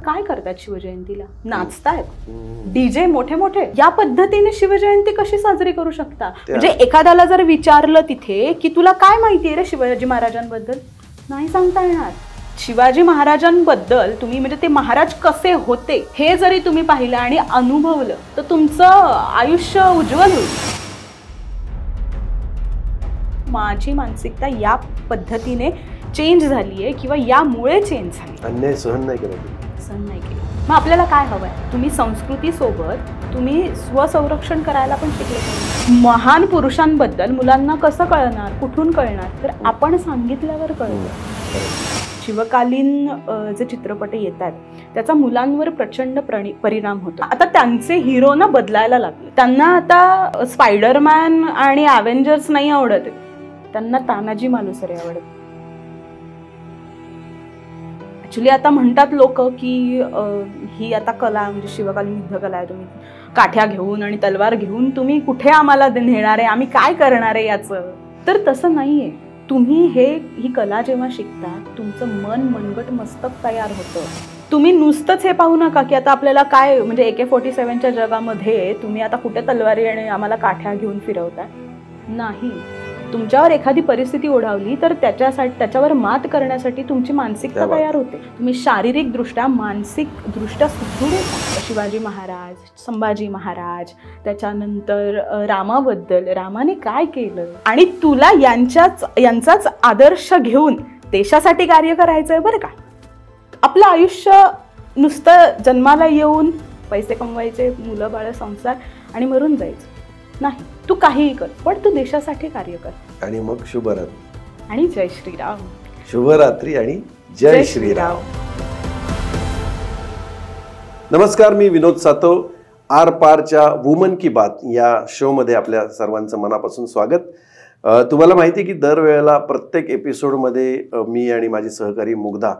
काय करतात शिवजयंतीला? नाचतायत, डीजे मोठे मोठे. या पद्धतीने शिवजयंती कशी साजरी करू शकता? म्हणजे एखाद्याला जर विचारलं तिथे की तुला काय माहितीये रे शिवाजी महाराजांबद्दल, नाही सांगता येणार. शिवाजी महाराजांबद्दल तुम्ही म्हणजे ते महाराज कसे होते हे जरी तुम्ही पाहिलं आणि अनुभवलं तर तुमचं आयुष्य उज्ज्वल होईल. माझी मानसिकता या पद्धतीने चेंज झालीये किंवा यामुळे चेंज झाली. अन्याय सहन नाही केला. मग आपल्याला काय हवंय? तुम्ही संस्कृतीसोबत तुम्ही स्वसंरक्षण करायला पण शिकले पाहिजे. महान पुरुषांबद्दल मुलांना कसं कळणार, कुठून कळणार? तर आपण सांगितल्यावर कळतं. शिवकालीन जे चित्रपट येतात त्याचा मुलांवर प्रचंड परिणाम होतो. आता त्यांचे हिरो ना बदलायला लागले. त्यांना आता स्पायडरमॅन आणि अव्हेंजर्स नाही आवडत, त्यांना तानाजी मालुसरे आवडत. ऍक्च्युली आता म्हणतात लोक की ही आता कला म्हणजे शिवकालीन युद्ध कला आहे, तुम्ही काठ्या घेऊन आणि तलवार घेऊन तुम्ही कुठे आम्हाला नेणार आहे, आम्ही काय करणार आहे याचं. तर तसं नाहीये. तुम्ही ही कला जेव्हा शिकता तुमचं मन मनगट मस्तक तयार होतं. तुम्ही नुसतंच हे पाहू नका की आता आपल्याला काय म्हणजे AK-47च्या जगामध्ये तुम्ही आता कुठे तलवारी आणि आम्हाला काठ्या घेऊन फिरवताय. नाही, तुमच्यावर एखादी परिस्थिती ओढावली तर त्याच्यावर मात करण्यासाठी तुमची मानसिकता तयार होते. तुम्ही शारीरिकदृष्ट्या मानसिकदृष्ट्या सुदृढ होता. शिवाजी महाराज, संभाजी महाराज, त्याच्यानंतर रामाबद्दल, रामाने काय केलं आणि तुला यांचाच आदर्श घेऊन देशासाठी कार्य करायचंय बरं का. आपलं आयुष्य नुसतं जन्माला येऊन पैसे कमवायचे, मुलं बाळ, संसार आणि मरून जायचं नाही. तू काहीही कर पण तू देशासाठी कार्य कर. आणि मग शुभरात्री आणि जय श्रीराम. शुभरात्री आणि जय श्रीराम. नमस्कार, मी विनोद सातव. आर पारच्या वुमन की बात या शो मध्ये आपल्या सर्वांचं मनापासून स्वागत. तुम्हाला माहिती आहे की दरवेळेला प्रत्येक एपिसोडमध्ये मी आणि माझी सहकारी मुग्धा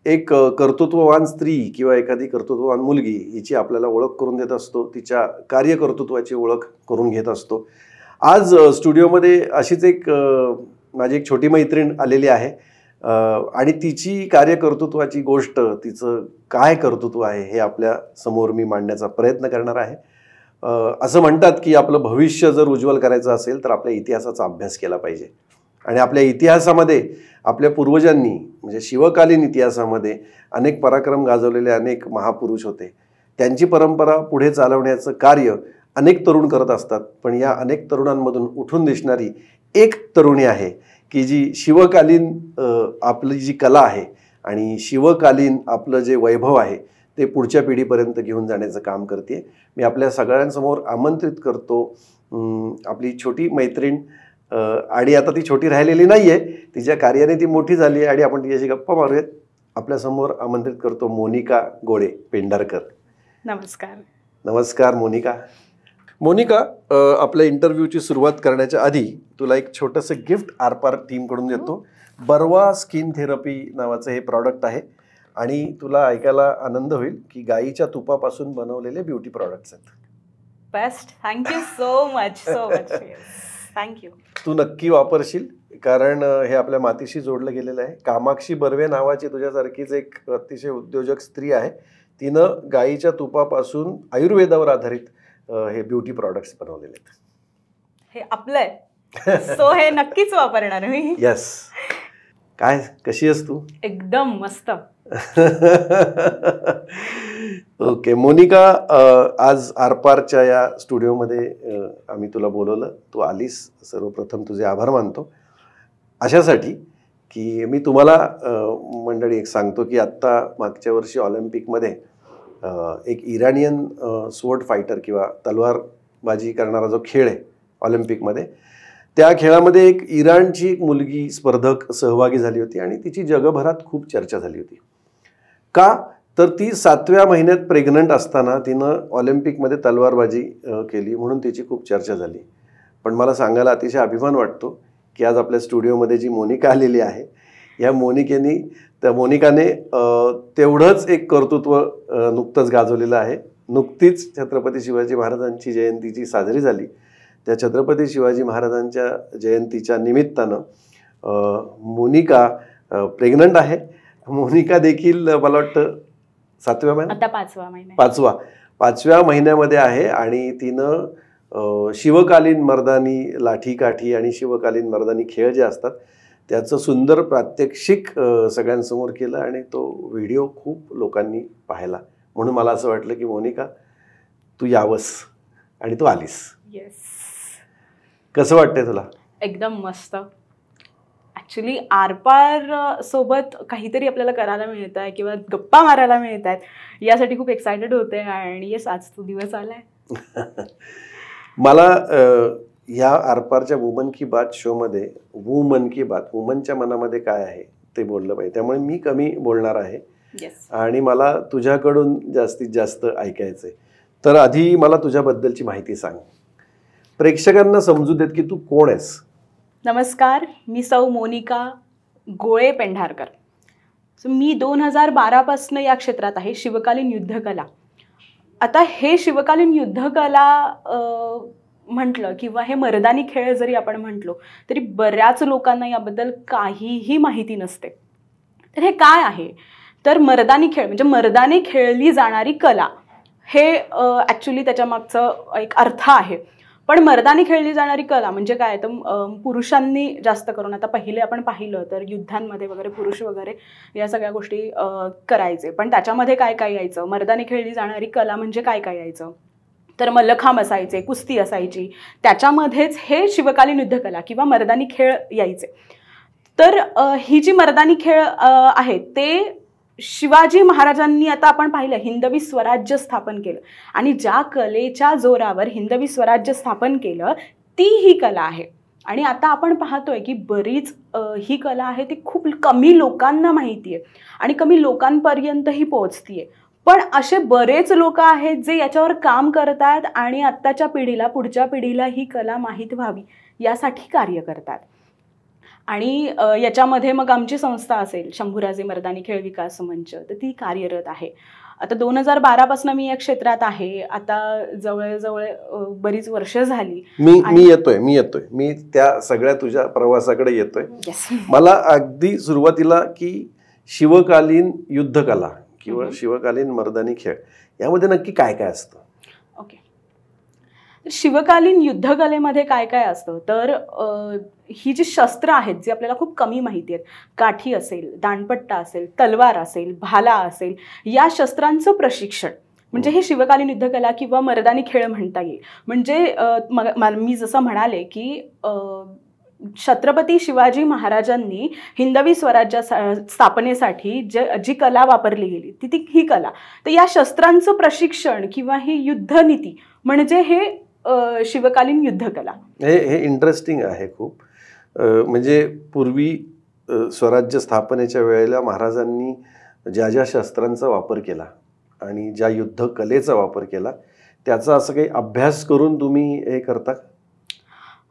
एक कर्तृत्ववान स्त्री किंवा एखादी कर्तृत्ववान मुलगी हिची आपल्याला ओळख करून देत असतो, तिच्या कार्यकर्तृत्वाची ओळख करून घेत असतो. आज स्टुडिओमध्ये अशीच माझी एक छोटी मैत्रीण आलेली आहे आणि तिची कार्यकर्तृत्वाची गोष्ट, तिचं काय कर्तृत्व आहे हे आपल्या समोर मी मांडण्याचा प्रयत्न करणार आहे. असं म्हणतात की आपलं भविष्य जर उज्ज्वल करायचं असेल तर आपल्या इतिहासाचा अभ्यास केला पाहिजे. आणि आपल्या इतिहासामध्ये आपल्या पूर्वजांनी म्हणजे शिवकालीन इतिहासामध्ये अनेक पराक्रम गाजवलेले अनेक महापुरुष होते. त्यांची परंपरा पुढे चालवण्याचं कार्य अनेक तरुण करत असतात. पण या अनेक तरुणांमधून उठून दिसणारी एक तरुणी आहे की जी शिवकालीन आपली जी कला आहे आणि शिवकालीन आपलं जे वैभव आहे ते पुढच्या पिढीपर्यंत घेऊन जाण्याचं काम करते. मी आपल्या सगळ्यांसमोर आमंत्रित करतो आपली छोटी मैत्रीण. आणि आता ती छोटी राहिलेली नाहीये, तिच्या कार्याने ती मोठी झाली आहे आणि आपण तिच्याशी गप्पा मारूयात. आपल्यासमोर आमंत्रित करतो मोनिका गोळे पेंढारकर. नमस्कार. नमस्कार मोनिका. मोनिका, आपल्या इंटरव्ह्यूची सुरुवात करण्याच्या आधी तुला एक छोटंसं गिफ्ट आरपार टीमकडून देतो. बर्वा स्किन थेरपी नावाचं हे प्रॉडक्ट आहे आणि तुला ऐकायला आनंद होईल की गाईच्या तुपापासून बनवलेले ब्युटी प्रॉडक्ट्स आहेत. Best. Thank you so much. Thank you. तू नक्की वापरशील कारण हे आपल्या मातीशी जोडलं गेलेलं आहे. कामाक्षी बर्वे नावाची तुझ्यासारखीच एक अतिशय उद्योजक स्त्री आहे. तिनं गाईच्या तुपापासून आयुर्वेदावर आधारित हे ब्युटी प्रॉडक्ट्स बनवलेले आहेत. हे आपलं आहे, सो हे नक्कीच वापरणार मी. यस. काय, कशी आहेस तू? एकदम मस्त. ओके मोनिका, आज आरपारच्या या स्टुडिओमध्ये आम्ही तुला बोलवलं, तू आलीस. सर्वप्रथम तुझे आभार मानतो अशासाठी की मी तुम्हाला मंडळी एक सांगतो की आत्ता मागच्या वर्षी ऑलिम्पिकमध्ये एक इराणियन स्वॉर्ड फायटर किंवा तलवारबाजी करणारा जो खेळ आहे ऑलिम्पिकमध्ये, त्या खेळामध्ये एक इराणची एक मुलगी स्पर्धक सहभागी झाली होती आणि तिची जगभरात खूप चर्चा झाली होती. का तर ती 7व्या महिन्यात प्रेग्नंट असताना तिनं ऑलिम्पिकमध्ये तलवारबाजी केली म्हणून तिची खूप चर्चा झाली. पण मला सांगायला अतिशय अभिमान वाटतो की आज आपल्या स्टुडिओमध्ये जी मोनिका आलेली आहे, या मोनिकाने तेवढंच एक कर्तृत्व नुकतंच गाजवलेलं आहे. नुकतीच छत्रपती शिवाजी महाराजांची जयंतीची साजरी झाली. त्या छत्रपती शिवाजी महाराजांच्या जयंतीच्या निमित्तानं मोनिका प्रेग्नंट आहे. मोनिका देखील मला वाटतं 7व्या महिन्यात, आता 5वा महिना, 5व्या महिन्यामध्ये आहे आणि तिनं शिवकालीन मर्दानी लाठीकाठी आणि शिवकालीन मर्दानी खेळ जे असतात त्याचं सुंदर प्रात्यक्षिक सगळ्यांसमोर केलं आणि तो व्हिडिओ खूप लोकांनी पाहिला. म्हणून मला असं वाटलं की मोनिका तू यावंस आणि तू आलीस. येस. कसं वाटतंय तुला? एकदम मस्त. ॲक्च्युली आरपार सोबत काहीतरी आपल्याला करायला मिळत आहे किंवा गप्पा मारायला मिळत आहेत यासाठी खूप एक्सायटेड होते आणि येस आज तो दिवस आलाय. मला या आरपारच्या वुमन की बात शोमध्ये वुमन की बात वुमनच्या मनामध्ये काय आहे ते बोललं पाहिजे, त्यामुळे मी कमी बोलणार आहे आणि मला तुझ्याकडून जास्तीत जास्त ऐकायचंय. तर आधी मला तुझ्याबद्दलची माहिती सांग, प्रेक्षकांना समजू देत की तू कोण आहेस. नमस्कार, मी सौ मोनिका गोळे पेंढारकर. मी 2012 पासून या क्षेत्रात आहे, शिवकालीन युद्धकला. आता हे शिवकालीन युद्धकला म्हटलं किंवा हे मर्दानी खेळ जरी आपण म्हटलो तरी बऱ्याच लोकांना याबद्दल काहीही माहिती नसते. तर हे काय आहे तर मर्दानी खेळ म्हणजे मर्दाने खेळली जाणारी कला, हे ॲक्च्युली त्याच्या मागचं एक अर्थ आहे. पण मर्दानी खेळली जाणारी कला म्हणजे काय तर पुरुषांनी जास्त करून, आता पहिले आपण पाहिलं तर युद्धांमध्ये वगैरे पुरुष वगैरे या सगळ्या गोष्टी करायचे. पण त्याच्यामध्ये काय काय यायचं, मर्दानी खेळली जाणारी कला म्हणजे काय काय यायचं तर मल्लखांब असायचे, कुस्ती असायची, त्याच्यामध्येच हे शिवकालीन युद्धकला किंवा मर्दानी खेळ यायचे. तर ही जी मर्दानी खेळ आहेत ते शिवाजी महाराजांनी, आता आपण पाहिलं हिंदवी स्वराज्य स्थापन केलं आणि ज्या कलेच्या जोरावर हिंदवी स्वराज्य स्थापन केलं ती ही कला आहे. आणि आता आपण पाहतोय की बरीच ही कला आहे ती खूप कमी लोकांना माहिती आहे आणि कमी लोकांपर्यंतही पोहोचतीये. पण असे बरेच लोक आहेत जे याच्यावर काम करतात आणि आत्ताच्या पिढीला, पुढच्या पिढीला ही कला माहीत व्हावी यासाठी कार्य करतात. आणि याच्यामध्ये मग आमची संस्था असेल शंभूराजे मर्दानी खेळ विकास मंच, तर ती कार्यरत आहे. आता 2012 पासून मी या क्षेत्रात आहे. आता जवळजवळ बरीच वर्ष झाली. मी येतोय मी त्या सगळ्या तुझ्या प्रवासाकडे येतोय. मला अगदी सुरुवातीला की शिवकालीन युद्धकला किंवा शिवकालीन मर्दानी खेळ यामध्ये नक्की काय काय असतं? ओके, शिवकालीन युद्धकलेमध्ये काय काय असतं तर ही जी शस्त्र आहेत जी आपल्याला खूप कमी माहिती आहेत, काठी असेल, दांडपट्टा असेल, तलवार असेल, भाला असेल, या शस्त्रांचं प्रशिक्षण म्हणजे हे शिवकालीन युद्धकला किंवा मर्दानी खेळ म्हणता येईल. म्हणजे मी जसं म्हणाले की छत्रपती शिवाजी महाराजांनी हिंदवी स्वराज्य स्थापनेसाठी जी कला वापरली गेली ती ही कला. तर या शस्त्रांचं प्रशिक्षण किंवा ही युद्धनीती म्हणजे हे शिवकालीन युद्धकला. हे इंटरेस्टिंग आहे खूप. म्हणजे पूर्वी स्वराज्य स्थापनेच्या वेळेला महाराजांनी ज्या ज्या शस्त्रांचा वापर केला आणि ज्या युद्ध कलेचा वापर केला त्याचा असं काही अभ्यास करून तुम्ही हे करता?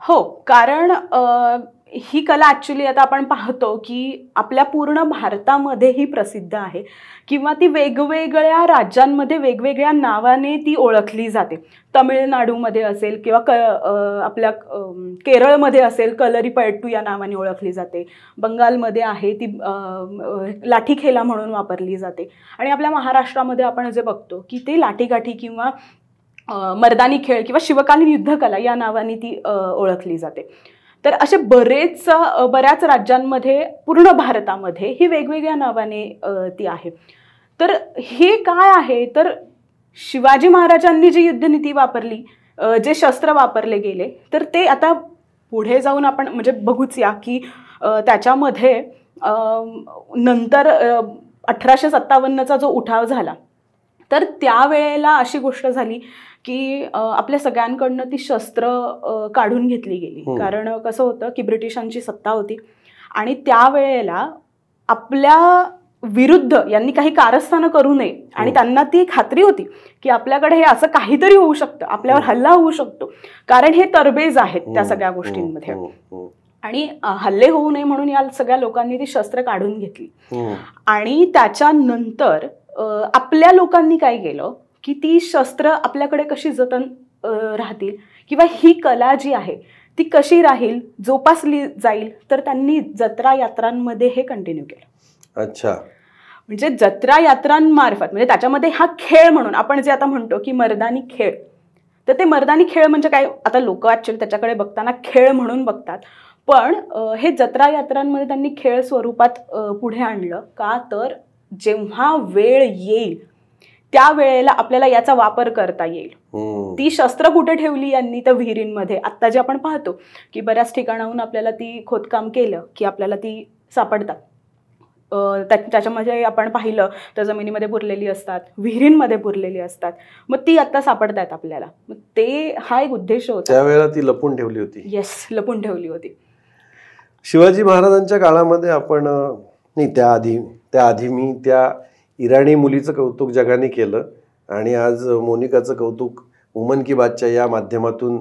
हो, कारण ही कला ॲक्च्युली आता आपण पाहतो की आपल्या पूर्ण भारतामध्ये ही प्रसिद्ध आहे किंवा ती वेगवेगळ्या राज्यांमध्ये वेगवेगळ्या नावाने ती ओळखली जाते. तमिळनाडूमध्ये असेल किंवा आपल्या केरळमध्ये असेल कलरीपयट्टू या नावाने ओळखली जाते. बंगालमध्ये आहे ती लाठीखेला म्हणून वापरली जाते. आणि आपल्या महाराष्ट्रामध्ये आपण जे बघतो की ते लाठीकाठी किंवा मर्दानी खेळ किंवा शिवकालीन युद्धकला या नावाने ती ओळखली जाते. तर असे बऱ्याच राज्यांमध्ये पूर्ण भारतामध्ये ही वेगवेगळ्या नावाने ती आहे. तर हे काय आहे तर शिवाजी महाराजांनी जी युद्धनीती वापरली, जे शस्त्र वापरले गेले तर ते आता पुढे जाऊन आपण म्हणजे बघूच या की त्याच्यामध्ये नंतर 1857चा जो उठाव झाला तर त्यावेळेला अशी गोष्ट झाली की आपल्या सगळ्यांकडनं ती शस्त्र काढून घेतली गेली. कारण कसं होतं की ब्रिटिशांची सत्ता होती आणि त्यावेळेला आपल्या विरुद्ध यांनी काही कारस्थानं करू नये आणि त्यांना ती खात्री होती की आपल्याकडे हे असं काहीतरी होऊ शकतं, आपल्यावर हल्ला होऊ शकतो, कारण हे तरबेज आहेत त्या सगळ्या गोष्टींमध्ये. आणि हल्ले होऊ नये म्हणून या सगळ्या लोकांनी ती शस्त्र काढून घेतली. आणि त्याच्यानंतर आपल्या लोकांनी काय केलं की ती शस्त्र आपल्याकडे कशी जतन राहतील किंवा ही कला जी आहे ती कशी राहील, जोपासली जाईल, तर त्यांनी जत्रा यात्रांमध्ये हे कंटिन्यू केलं. अच्छा. म्हणजे जत्रा यात्रांमार्फत, म्हणजे त्याच्यामध्ये हा खेळ म्हणून आपण जे आता म्हणतो की मर्दानी खेळ, तर ते मर्दानी खेळ म्हणजे काय, आता लोक ऍक्च्युअली त्याच्याकडे बघताना खेळ म्हणून बघतात, पण हे जत्रा यात्रांमध्ये त्यांनी खेळ स्वरूपात पुढे आणलं का, तर जेव्हा वेळ येईल त्या वेळेला आपल्याला याचा वापर करता येईल. ती शस्त्र कुठे ठेवली यांनी, तर विहिरींमध्ये. आत्ता जे आपण पाहतो की बऱ्याच ठिकाणाहून आपल्याला ती खोदकाम केलं की आपल्याला ती सापडतात. त्याच्यामध्ये आपण पाहिलं तर जमिनीमध्ये पुरलेली असतात, विहिरींमध्ये पुरलेली असतात, मग ती आता सापडतायत आपल्याला. मग ते हा एक उद्देश होता. त्यावेळेला ती लपून ठेवली होती. येस, लपून ठेवली होती. शिवाजी महाराजांच्या काळामध्ये आपण नाही, त्याआधी मी त्या इराणी मुलीचं कौतुक जगाने केलं आणि आज मोनिकाचं कौतुक वुमन की बातच्या या माध्यमातून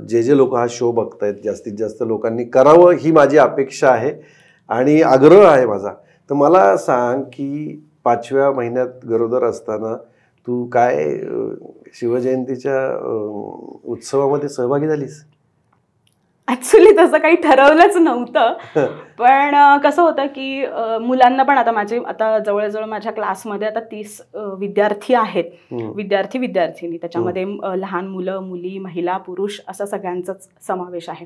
जे लोक हा शो बघतायत जास्तीत जास्त लोकांनी करावं ही माझी अपेक्षा आहे आणि आग्रह आहे माझा. तर मला सांग की 5व्या महिन्यात गरोदर असताना तू काय शिवजयंतीच्या उत्सवामध्ये सहभागी झालीस? ऍक्च्युली तसं काही ठरवलंच नव्हतं, पण कसं होतं की मुलांना पण आता जवळजवळ माझ्या क्लासमध्ये आता 30 विद्यार्थी आहेत, विद्यार्थिनी. त्याच्यामध्ये लहान मुलं, मुली, महिला, पुरुष असा सगळ्यांचाच समावेश आहे.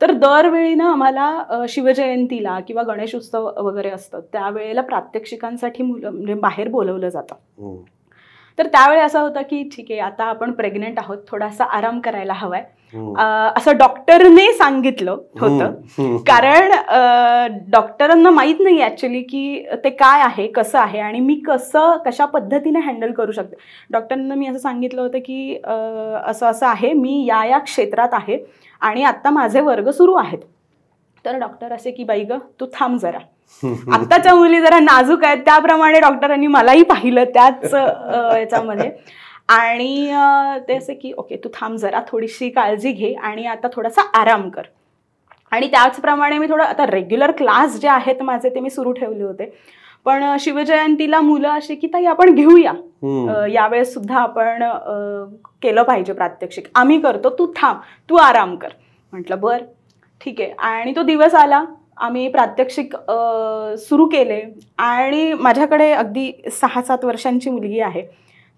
तर दरवेळी ना आम्हाला शिवजयंतीला किंवा गणेश उत्सव वगैरे असतं त्यावेळेला प्रात्यक्षिकांसाठी मुलं म्हणजे बाहेर बोलवलं जातं. तर त्यावेळी असं होतं की ठीक आहे, आता आपण प्रेग्नेंट आहोत, थोडासा आराम करायला हवाय असं डॉक्टरने सांगितलं होतं. कारण डॉक्टरांना माहित नाही ऍक्च्युली की ते काय आहे, कसं आहे आणि मी कशा पद्धतीने हँडल करू शकते. डॉक्टरांना मी असं सांगितलं होतं की असं आहे, मी या क्षेत्रात आहे आणि आता माझे वर्ग सुरू आहेत. तर डॉक्टर असे की बाई ग तू थांब जरा, आत्ताच्या मुली जरा नाजूक आहेत, त्याप्रमाणे डॉक्टरांनी मलाही पाहिलं त्याच याच्यामध्ये. आणि ते असे की ओके तू थांब जरा, थोडीशी काळजी घे आणि आता थोडासा आराम कर. आणि त्याचप्रमाणे मी थोडं आता रेग्युलर क्लास जे आहेत माझे ते मी सुरू ठेवले होते. पण शिवजयंतीला मुलं अशी की ताई आपण घेऊया, यावेळेस सुद्धा आपण केलं पाहिजे प्रात्यक्षिक, आम्ही करतो, तू थांब, तू आराम कर. म्हटलं बर ठीक आहे. आणि तो दिवस आला, आम्ही प्रात्यक्षिक सुरू केले आणि माझ्याकडे अगदी 6-7 वर्षांची मुलगी आहे.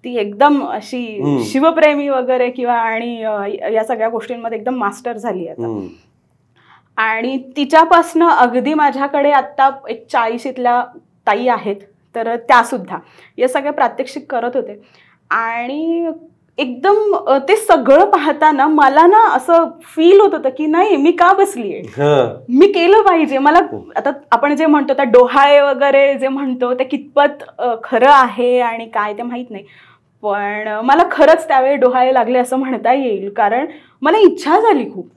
ती एकदम अशी शिवप्रेमी वगैरे किंवा आणि या सगळ्या गोष्टींमध्ये एकदम मास्टर झाली आता. आणि तिच्यापासनं अगदी माझ्याकडे आत्ता एक 40ल्या ताई आहेत, तर त्या सुद्धा या सगळ्या प्रात्यक्षिक करत होते. आणि एकदम ते सगळं पाहताना मला ना असं फील होत होतं की नाही मी का बसलीये, मी केलं पाहिजे. मला आता आपण जे म्हणतो त्या डोहाळे वगैरे जे म्हणतो ते कितपत खरं आहे आणि काय ते माहित नाही, पण मला खरंच त्यावेळी डोहाळे लागले असं म्हणता येईल, कारण मला इच्छा झाली खूप.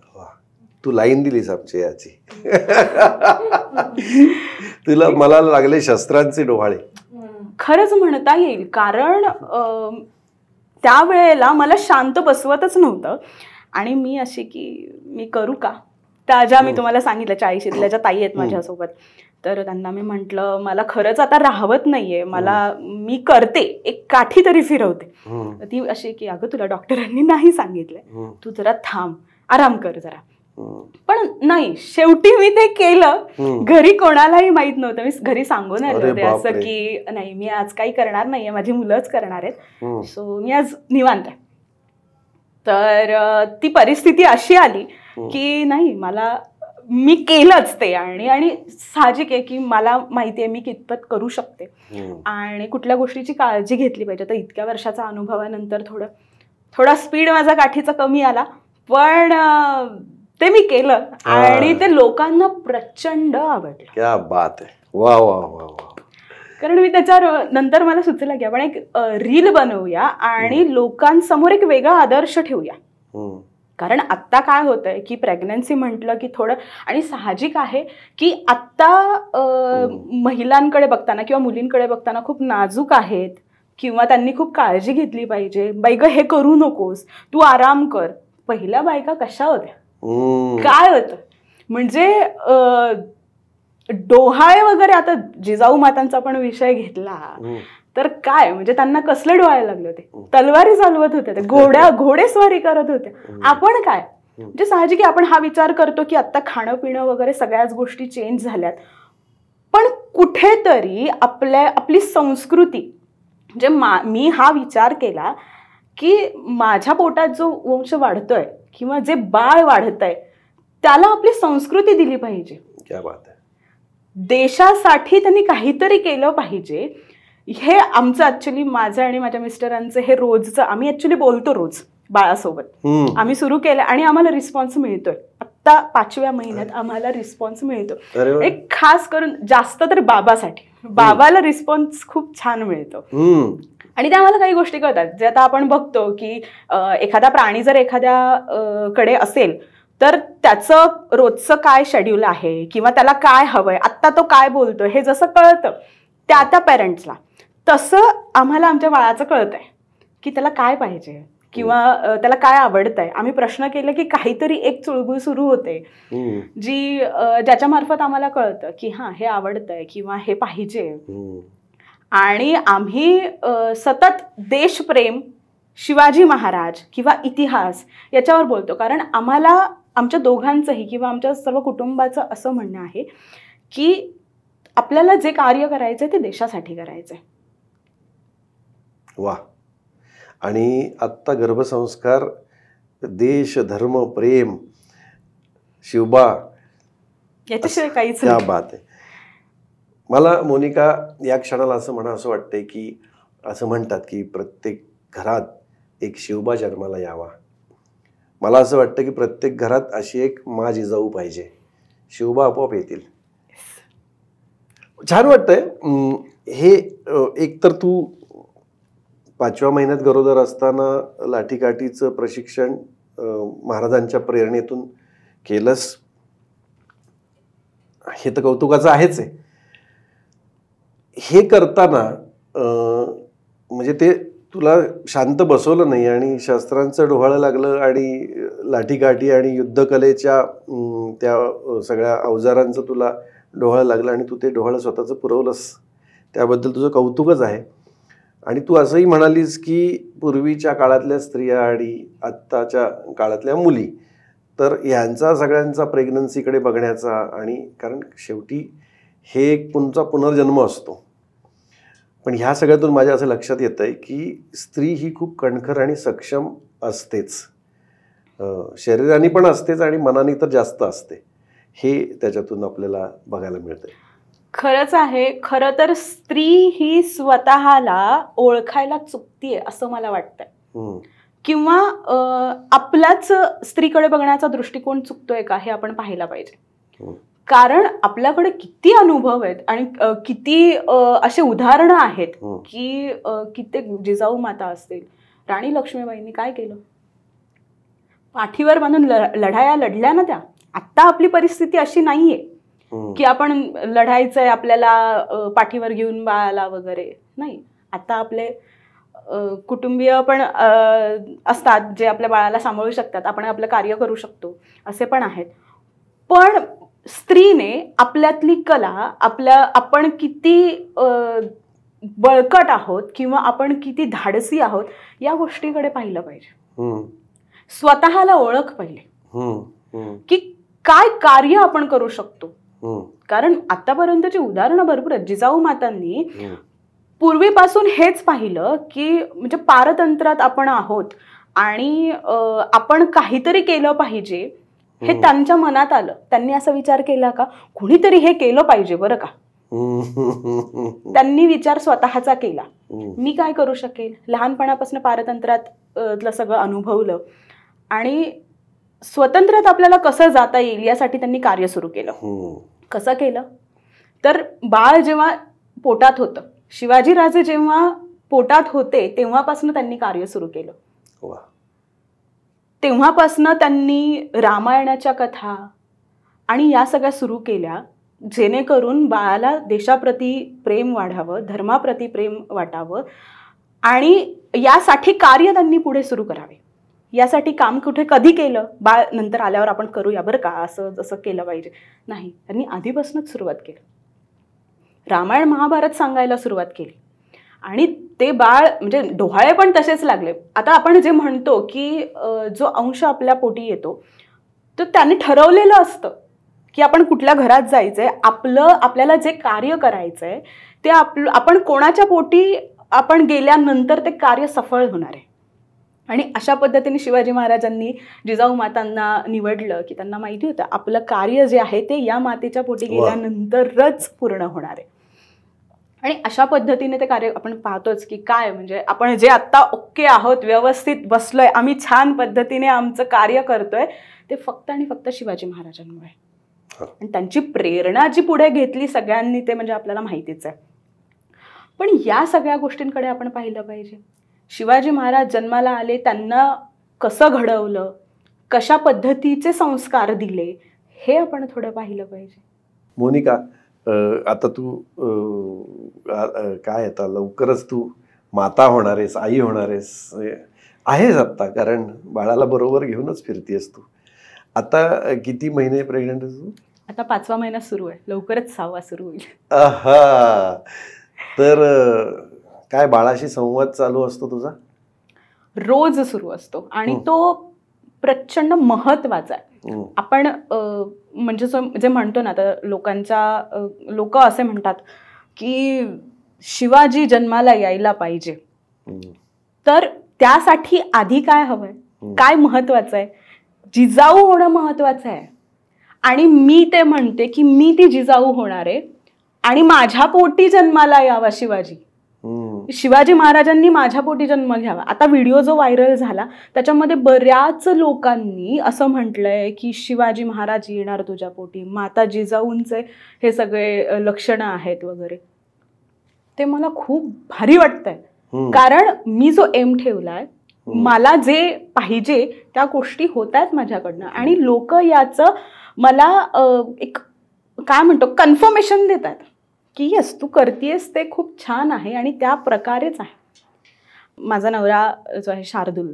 तू लाईन दिलीस आमची याची. तुला मला लागले शस्त्रांचे डोहाळे, खरंच म्हणता येईल. कारण त्यावेळेला मला शांत बसवतच नव्हतं आणि मी अशी की मी करू का. त्या ज्या मी तुम्हाला सांगितलं 40ल्या ज्या ताई आहेत माझ्यासोबत, तर त्यांना मी म्हटलं मला खरंच आता राहवत नाहीये, मी करते, एक काठी तरी फिरवते. ती अशी की अगं तुला डॉक्टरांनी नाही सांगितलंय, तू जरा थांब, आराम कर जरा. पण नाही, शेवटी मी ते केलं. घरी कोणालाही माहित नव्हतं, मी घरी सांगून आले होते असं की नाही मी आज काही करणार नाहीये, माझी मुलंच करणार आहेत, सो मी आज निवांत आहे. तर ती परिस्थिती अशी आली की नाही मी केलंच ते. आणि साहजिक आहे की मला माहिती आहे मी कितपत करू शकते आणि कुठल्या गोष्टीची काळजी घेतली पाहिजे. तर इतक्या वर्षाच्या अनुभवानंतर थोडा स्पीड माझा काठीचा कमी आला, पण ते मी केलं आणि ते लोकांना प्रचंड आवडलं. क्या बात आहे, वा वा वा वा. कारण मी त्याच्यावर नंतर मला सुचलं की आपण एक रील बनवूया आणि लोकांसमोर एक वेगळा आदर्श ठेवूया. कारण आत्ता काय होतंय की प्रेग्नन्सी म्हटलं की थोडं, आणि साहजिक आहे की आत्ता महिलांकडे बघताना किंवा मुलींकडे बघताना खूप नाजूक आहेत किंवा त्यांनी खूप काळजी घेतली पाहिजे. बाई ग हे करू नकोस, तू आराम कर. पहिल्या बायका कशा होत्या, काय होतं म्हणजे डोहाळे वगैरे. आता जिजाऊ मातांचा पण विषय घेतला तर काय म्हणजे त्यांना कसले डोहाळे लागले होते, तलवारी चालवत होते, घोडेस्वारी करत होते. आपण काय म्हणजे साहजिक आपण हा विचार करतो की आता खाणं पिणं वगैरे सगळ्याच गोष्टी चेंज झाल्यात, पण कुठेतरी आपली संस्कृती म्हणजे मी हा विचार केला की माझ्या पोटात जो वंश वाढतोय किंवा जे बाळ वाढतंय त्याला आपली संस्कृती दिली पाहिजे. क्या बात आहे. देशासाठी त्यांनी काहीतरी केलं पाहिजे. हे आमचं ऍक्च्युली माझं आणि माझ्या मिस्टरांचं हे रोजचं, आम्ही ऍक्च्युली बोलतो रोज बाळासोबत. आम्ही सुरू केलं आणि आम्हाला रिस्पॉन्स मिळतोय. आता 5व्या महिन्यात आम्हाला रिस्पॉन्स मिळतो. एक खास करून जास्त तर बाबासाठी, बाबाला रिस्पॉन्स खूप छान मिळतो. आणि त्या आम्हाला काही गोष्टी कळतात जे आता आपण बघतो की एखादा प्राणी जर एखाद्या कडे असेल तर त्याचं रोजचं काय शेड्यूल आहे किंवा त्याला काय हवंय, आत्ता तो काय बोलतोय हे जसं कळतं त्या पेरेंट्सला, तसं आम्हाला आमच्या बाळाचं कळतंय की त्याला काय पाहिजे किंवा त्याला काय आवडतंय. आम्ही प्रश्न केले की काहीतरी एक चुळबुळ सुरू होते जी ज्याच्या मार्फत आम्हाला कळतं की हा हे आवडतंय किंवा हे पाहिजे. आणि आम्ही सतत देशप्रेम, शिवाजी महाराज किंवा इतिहास याच्यावर बोलतो. कारण आम्हाला आमच्या दोघांचंही किंवा आमच्या सर्व कुटुंबाचं असं म्हणणं आहे की आपल्याला जे कार्य करायचंय ते देशासाठी करायचंय. वा. आणि आत्ता गर्भसंस्कार, देश, धर्म, प्रेम, शिवबा याच्याशिवाय काहीच क्या बात आहे. मला मोनिका या क्षणाला असं वाटतंय की असं म्हणतात की प्रत्येक घरात एक शिवबा जन्माला यावा. मला असं वाटतं की प्रत्येक घरात अशी एक मा जिजाऊ पाहिजे. शिवबा आपोआप येतील. छान वाटतंय. हे एक तर तू 5व्या महिन्यात गरोदर असताना लाठीकाठीचं प्रशिक्षण महाराजांच्या प्रेरणेतून केलंस, हे तर कौतुकाचं आहेच आहे. हे करताना म्हणजे ते तुला शांत बसवलं नाही आणि शस्त्रांचं डोहाळं लागलं आणि लाठीकाठी आणि युद्धकलेच्या त्या सगळ्या अवजारांचं तुला डोहाळं लागलं आणि तू ते डोहाळं स्वतःचं पुरवलंस, त्याबद्दल तुझं कौतुकच आहे. आणि तू असंही म्हणालीस की पूर्वीच्या काळातल्या स्त्रिया आणि आत्ताच्या काळातल्या मुली, तर ह्यांचा सगळ्यांचा प्रेग्नन्सीकडे बघण्याचा, आणि कारण शेवटी हे एक तुमचा पुनर्जन्म असतो. पण ह्या सगळ्यातून माझ्या असं लक्षात येत आहे की स्त्री ही खूप कणखर आणि सक्षम असतेच, शरीराने पण असतेच आणि मनाने तर जास्त असते. हे त्याच्यातून आपल्याला बघायला मिळतंय. खरंच आहे. खरं तर स्त्री ही स्वतःला ओळखायला चुकतीये असं मला वाटतंय, किंवा आपलाच स्त्रीकडे बघण्याचा दृष्टिकोन चुकतोय का हे आपण पाहायला पाहिजे. कारण आपल्याकडे किती अनुभव आहेत आणि किती असे उदाहरणं आहेत की कित्येक जिजाऊ माता असतील, राणी लक्ष्मीबाईंनी काय केलं, पाठीवर बांधून लढाया लढल्या ना त्या. आत्ता आपली परिस्थिती अशी नाहीये की आपण लढायचंय आपल्याला पाठीवर घेऊन बाळाला वगैरे, नाही. आता आपले कुटुंबीय पण असतात जे आपल्या बाळाला सांभाळू शकतात, आपण आपलं कार्य करू शकतो, असे पण आहेत. पण स्त्रीने आपल्यातली कला, आपण किती बळकट आहोत किंवा आपण किती धाडसी आहोत या गोष्टीकडे पाहिलं पाहिजे. स्वतःला ओळख पहिले की काय कार्य आपण करू शकतो. कारण आतापर्यंतची उदाहरणं भरपूर आहेत. जिजाऊ मातांनी पूर्वीपासून हेच पाहिलं की म्हणजे पारतंत्र्यात आपण आहोत आणि आपण काहीतरी केलं पाहिजे हे त्यांच्या मनात आलं. त्यांनी असा विचार केला का कुणीतरी हे केलं पाहिजे बरं का. त्यांनी विचार स्वतःचा केला, मी काय करू शकेल. लहानपणापासून पारतंत्र्यात सगळं अनुभवलं आणि स्वतंत्रात आपल्याला कसं जाता येईल यासाठी त्यांनी कार्य सुरू केलं. कसं केलं तर बाळ जेव्हा पोटात होतं, शिवाजीराजे जेव्हा पोटात होते तेव्हापासून त्यांनी कार्य सुरू केलं. तेव्हापासनं त्यांनी रामायणाच्या कथा आणि या सगळ्या सुरू केल्या, जेणेकरून बाळाला देशाप्रती प्रेम वाढावं, धर्माप्रती प्रेम वाटावं आणि यासाठी कार्य त्यांनी पुढे सुरू करावे. यासाठी काम कुठे कधी केलं, बाळ नंतर आल्यावर आपण करूया बरं का असं जसं केलं पाहिजे, नाही. त्यांनी आधीपासूनच सुरुवात केली. रामायण महाभारत सांगायला सुरुवात केली आणि ते बाळ म्हणजे डोहाळे पण तसेच लागले. आता आपण जे म्हणतो की जो अंश आपल्या पोटी येतो तर त्याने ठरवलेलं असतं की आपण कुठल्या घरात जायचंय, आपल्याला जे कार्य करायचंय ते आपण कोणाच्या पोटी आपण गेल्यानंतर ते कार्य सफळ होणार आहे. आणि अशा पद्धतीने शिवाजी महाराजांनी जिजाऊ मातांना निवडलं की त्यांना माहिती होतं आपलं कार्य जे आहे ते या मातेच्या पोटी गेल्यानंतरच पूर्ण होणार आहे. आणि अशा पद्धतीने ते कार्य आपण पाहतोच की काय म्हणजे आपण जे आत्ता ओके आहोत, व्यवस्थित बसलोय, आम्ही छान पद्धतीने आमचं कार्य करतोय, ते फक्त आणि फक्त शिवाजी महाराजांमुळे. आणि त्यांची प्रेरणा जी पुढे घेतली सगळ्यांनी ते म्हणजे आपल्याला माहितीच आहे. पण या सगळ्या गोष्टींकडे आपण पाहिलं पाहिजे. शिवाजी महाराज जन्माला आले, त्यांना कसं घडवलं, कशा पद्धतीचे संस्कार दिले, हे आपण थोडं पाहिलं पाहिजे. मोनिका, आता तू काय आता लवकरच तू माता होणार आहेस, आई होणार आहेस आत्ता, कारण बाळाला बरोबर घेऊनच फिरतीयस तू. आता किती महिने प्रेग्नंट आहेस तू? आता 5वा महिना सुरू आहे, लवकरच 6वा सुरू होईल. तर काय बाळाशी संवाद चालू असतो तुझा? रोज सुरू असतो आणि तो प्रचंड महत्वाचा आहे. आपण म्हणजे जे म्हणतो ना, आता लोक असे म्हणतात की शिवाजी जन्माला यायला पाहिजे, तर त्यासाठी आधी काय हवंय, काय महत्वाचं आहे? जिजाऊ होणं महत्वाचं आहे. आणि मी ते म्हणते की मी ती जिजाऊ होणार आहे आणि माझ्या पोटी जन्माला यावा शिवाजी. शिवाजी महाराजांनी माझ्या पोटी जन्म घ्यावा. आता व्हिडिओ जो व्हायरल झाला त्याच्यामध्ये बऱ्याच लोकांनी असं म्हटलंय की शिवाजी महाराज येणार तुझ्या पोटी, माता जिजाऊंचे हे सगळे लक्षणं आहेत वगैरे. ते मला खूप भारी वाटतंय, कारण मी जो एम ठेवलाय, मला जे पाहिजे त्या गोष्टी होत आहेत माझ्याकडनं आणि लोक याचं मला एक काय म्हणतो कन्फर्मेशन देत आहेत की येस तू करतेस ते खूप छान आहे आणि त्या प्रकारेच आहे. माझा नवरा जो आहे शार्दूल,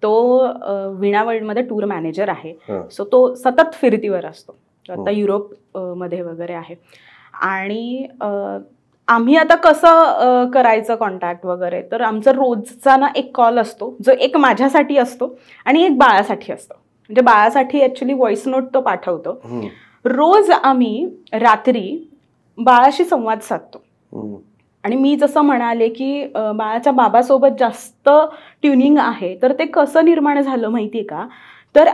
तो वीणा वर्ल्डमध्ये टूर मॅनेजर आहे. सो तो सतत फिरतीवर असतो, आता युरोप मध्ये वगैरे आहे. आणि आम्ही आता कसं करायचं कॉन्टॅक्ट वगैरे, तर आमचा रोजचा ना एक कॉल असतो जो एक माझ्यासाठी असतो आणि एक बाळासाठी असतो. म्हणजे बाळासाठी ऍक्च्युली व्हॉइस नोट तो पाठवतो. रोज आम्ही रात्री बाळाशी संवाद साधतो. आणि मी जसं म्हणाले की बाळाच्या बाबासोबत जास्त ट्युनिंग आहे, तर ते कसं निर्माण झालं माहितीये का, तर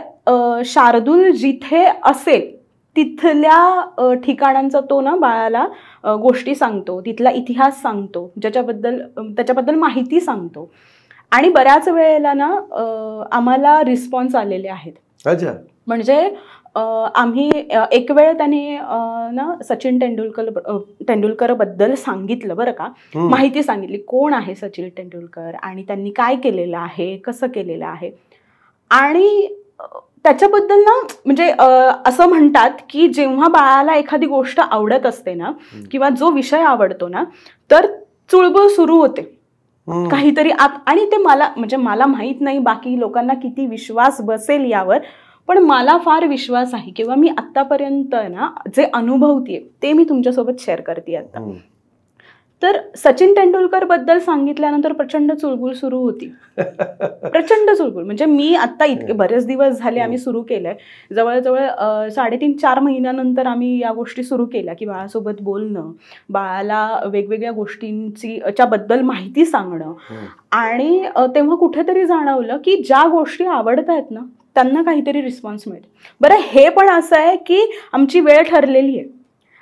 शार्दूल जिथे असेल तिथल्या ठिकाणांचा तो ना बाळाला गोष्टी सांगतो, तिथला इतिहास सांगतो, त्याच्याबद्दल माहिती सांगतो. आणि बऱ्याच वेळेला ना आम्हाला रिस्पॉन्स आलेले आहेत. म्हणजे आम्ही एक वेळ त्याने ना सचिन तेंडुलकर बद्दल सांगितलं बरं का, माहिती सांगितली, कोण आहे सचिन तेंडुलकर आणि त्यांनी काय केलेलं आहे, कसं केलेलं आहे. आणि त्याच्याबद्दल ना म्हणजे असं म्हणतात की जेव्हा बाळाला एखादी गोष्ट आवडत असते ना किंवा जो विषय आवडतो ना, तर चुळबुळ सुरू होते काहीतरी आणि ते मला माहित नाही बाकी लोकांना किती विश्वास बसेल यावर, पण मला फार विश्वास आहे किंवा मी आतापर्यंत ना जे अनुभवतेय ते मी तुमच्यासोबत शेअर करते आता. तर सचिन तेंडुलकर बद्दल सांगितल्यानंतर प्रचंड चुळबुळ सुरू होती, प्रचंड चुळबुळ. म्हणजे मी आता इतके बरेच दिवस झाले आम्ही सुरू केलंय, जवळजवळ 3.5-4 महिन्यानंतर आम्ही या गोष्टी सुरू केल्या की बाळासोबत बोलणं, बाळाला वेगवेगळ्या गोष्टींच्या बद्दल माहिती सांगणं. आणि तेव्हा कुठेतरी जाणवलं की ज्या गोष्टी आवडत आहेत ना त्यांना काहीतरी रिस्पॉन्स मिळतो. बरं, हे पण असं आहे की आमची वेळ ठरलेली आहे,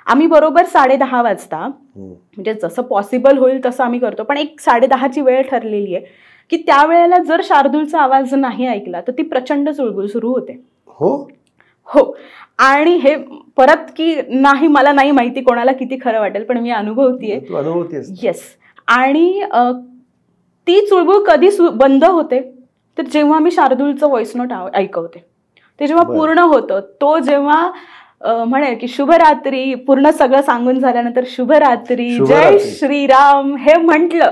आम्ही बरोबर 10:30 वाजता, म्हणजे जसं पॉसिबल होईल तसं आम्ही करतो, पण एक 10:30ची वेळ ठरलेली आहे की त्यावेळेला जर शार्दूलचा आवाज नाही ऐकला तर ती प्रचंड चुळबुळ सुरू होते. हो. आणि हे परत की नाही, मला नाही माहिती कोणाला किती खरं वाटेल, पण मी अनुभवतीये. येस. आणि ती चुळबुळ कधी बंद होते, तर जेव्हा मी शार्दूलचं व्हॉइस नोट ऐकवते, ते जेव्हा पूर्ण होतं, तो जेव्हा म्हणेल की शुभरात्री, पूर्ण सगळं सांगून झाल्यानंतर शुभरात्री, जय श्रीराम हे म्हटलं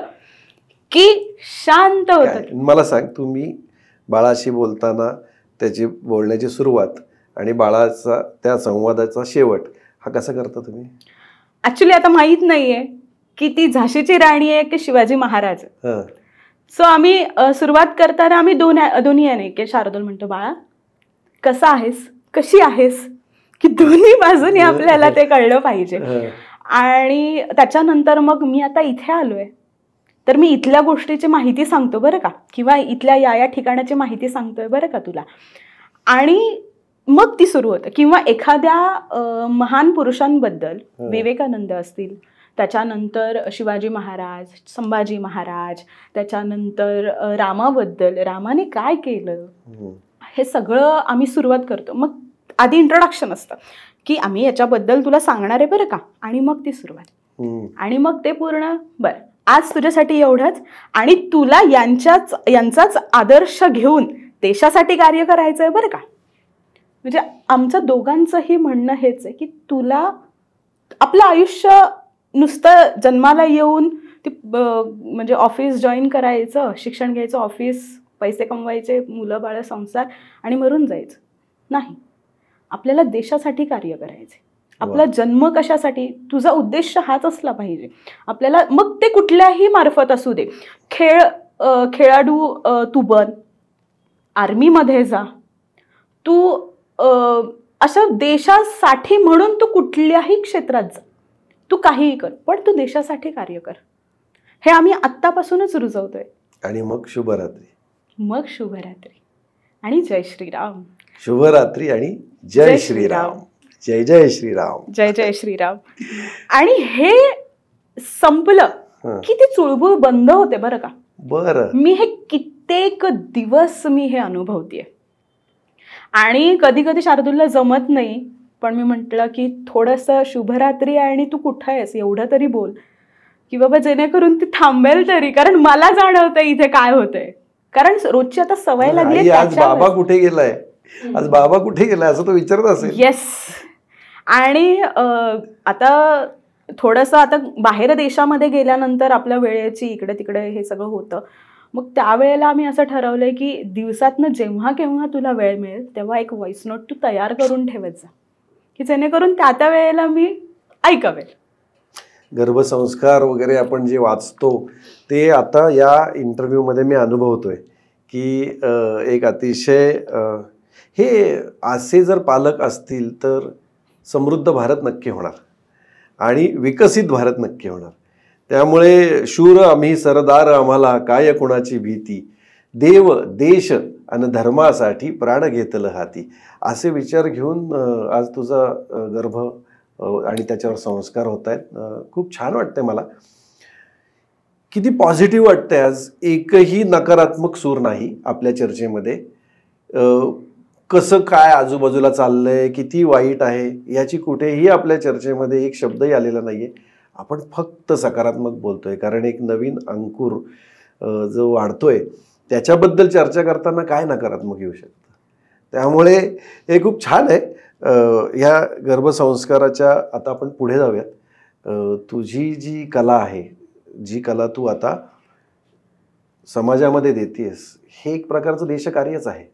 की शांत होतं. मला सांग, तुम्ही बाळाशी बोलताना त्याची बोलण्याची सुरुवात आणि बाळाचा त्या संवादाचा शेवट हा कसा करता तुम्ही? ऍक्च्युली आता माहित नाहीये की ती झाशीची राणी आहे की शिवाजी महाराज. सो आम्ही सुरुवात करताना आम्ही दोन्ही आहे की शार्दूल म्हणतो, बाळा कसा आहेस, कशी आहेस, की दोन्ही बाजूनी आपल्याला ते कळलं पाहिजे. आणि त्याच्यानंतर मग मी आता इथे आलोय तर मी इथल्या गोष्टीची माहिती सांगतो बरं का, किंवा इथल्या या ठिकाणाची माहिती सांगतोय बरं का तुला. आणि मग ती सुरू होतं. किंवा एखाद्या महान पुरुषांबद्दल, विवेकानंद असतील, त्याच्यानंतर शिवाजी महाराज, संभाजी महाराज, त्याच्यानंतर रामाबद्दल, रामाने काय केलं, हे सगळं आम्ही सुरुवात करतो. मग आधी इंट्रोडक्शन असतं की आम्ही याच्याबद्दल तुला सांगणार आहे बरं का, आणि मग ती सुरुवात. आणि मग ते पूर्ण बरं आज तुझ्यासाठी एवढंच, आणि तुला यांचाच आदर्श घेऊन देशासाठी कार्य करायचं आहे बरं का. म्हणजे आमचं दोघांचंही म्हणणं हेच आहे की तुला आपलं आयुष्य नुसतं जन्माला येऊन म्हणजे ऑफिस जॉईन करायचं, शिक्षण घ्यायचं, ऑफिस, पैसे कमवायचे, मुलं बाळ, संसार आणि मरून जायचं नाही. आपल्याला देशासाठी कार्य करायचे. आपला जन्म कशासाठी, तुझा उद्देश हाच असला पाहिजे आपल्याला. मग ते कुठल्याही मार्फत असू दे. खेळाडू तू बन, आर्मीमध्ये जा, तू अशा देशासाठी म्हणून तू कुठल्याही क्षेत्रात जा, तू काहीही कर, पण तू देशासाठी कार्य कर. हे आम्ही आत्तापासूनच रुजवतोय. आणि मग शुभरात्री. मग शुभरात्री आणि जय श्रीराम. शुभरात्री आणि जय श्रीराम. जय जय श्रीराम. जय जय श्रीराम. आणि हे संपलं की ती चुळबुळ बंद होते बरं का. बरं. मी हे कित्येक दिवस मी हे अनुभवतेय. आणि कधी कधी शार्दूलला जमत नाही, पण मी म्हटलं की थोडंसं शुभरात्री आणि तू कुठं आहेस एवढं तरी बोल, की बाबा जेणेकरून ती थांबेल तरी, कारण मला जाणवतंय इथे काय होतंय. कारण रोजची आता सवय लागली. आज बाबा कुठे गेलाय, आज बाबा कुठे गेलाय असं तो विचारत असेल. येस. आणि आता थोडंसं आता बाहेर देशामध्ये गेल्यानंतर आपल्या वेळेची इकडे तिकडे हे सगळं होतं. मग त्यावेळेला आम्ही असं ठरवलंय की दिवसातनं जेव्हा केव्हा तुला वेळ मिळेल तेव्हा एक व्हॉइस नोट तू तयार करून ठेवत जा, की जेणेकरून त्या वेळेला मी ऐकावेल. गर्भसंस्कार वगैरे आपण जे वाचतो ते आता या इंटरव्ह्यूमध्ये मी अनुभवतोय की एक अतिशय हे असे जर पालक असतील तर समृद्ध भारत नक्की होणार आणि विकसित भारत नक्की होणार. त्यामुळे शूर आम्ही सरदार, आम्हाला काय कुणाची भीती, देव देश आणि धर्मासाठी प्राण घेतलं हाती, असे विचार घेऊन आज तुझा गर्भ आणि त्याच्यावर संस्कार होत आहेत. खूप छान वाटतंय मला. किती पॉझिटिव्ह वाटतंय आज. एकही नकारात्मक सूर नाही आपल्या चर्चेमध्ये. कसं काय आजूबाजूला चाललंय, किती वाईट आहे याची कुठेही आपल्या चर्चेमध्ये एक शब्दही आलेला नाहीये. आपण फक्त सकारात्मक बोलतोय, कारण एक नवीन अंकुर जो वाढतोय त्याच्याबद्दल चर्चा करताना काय नकारात्मक येऊ शकतं. त्यामुळे हे खूप छान आहे. ह्या गर्भसंस्काराच्या आता आपण पुढे जाऊयात. तुझी जी कला आहे, जी कला तू आता समाजामध्ये देतेस, हे एक प्रकारचं देशकार्यच आहे.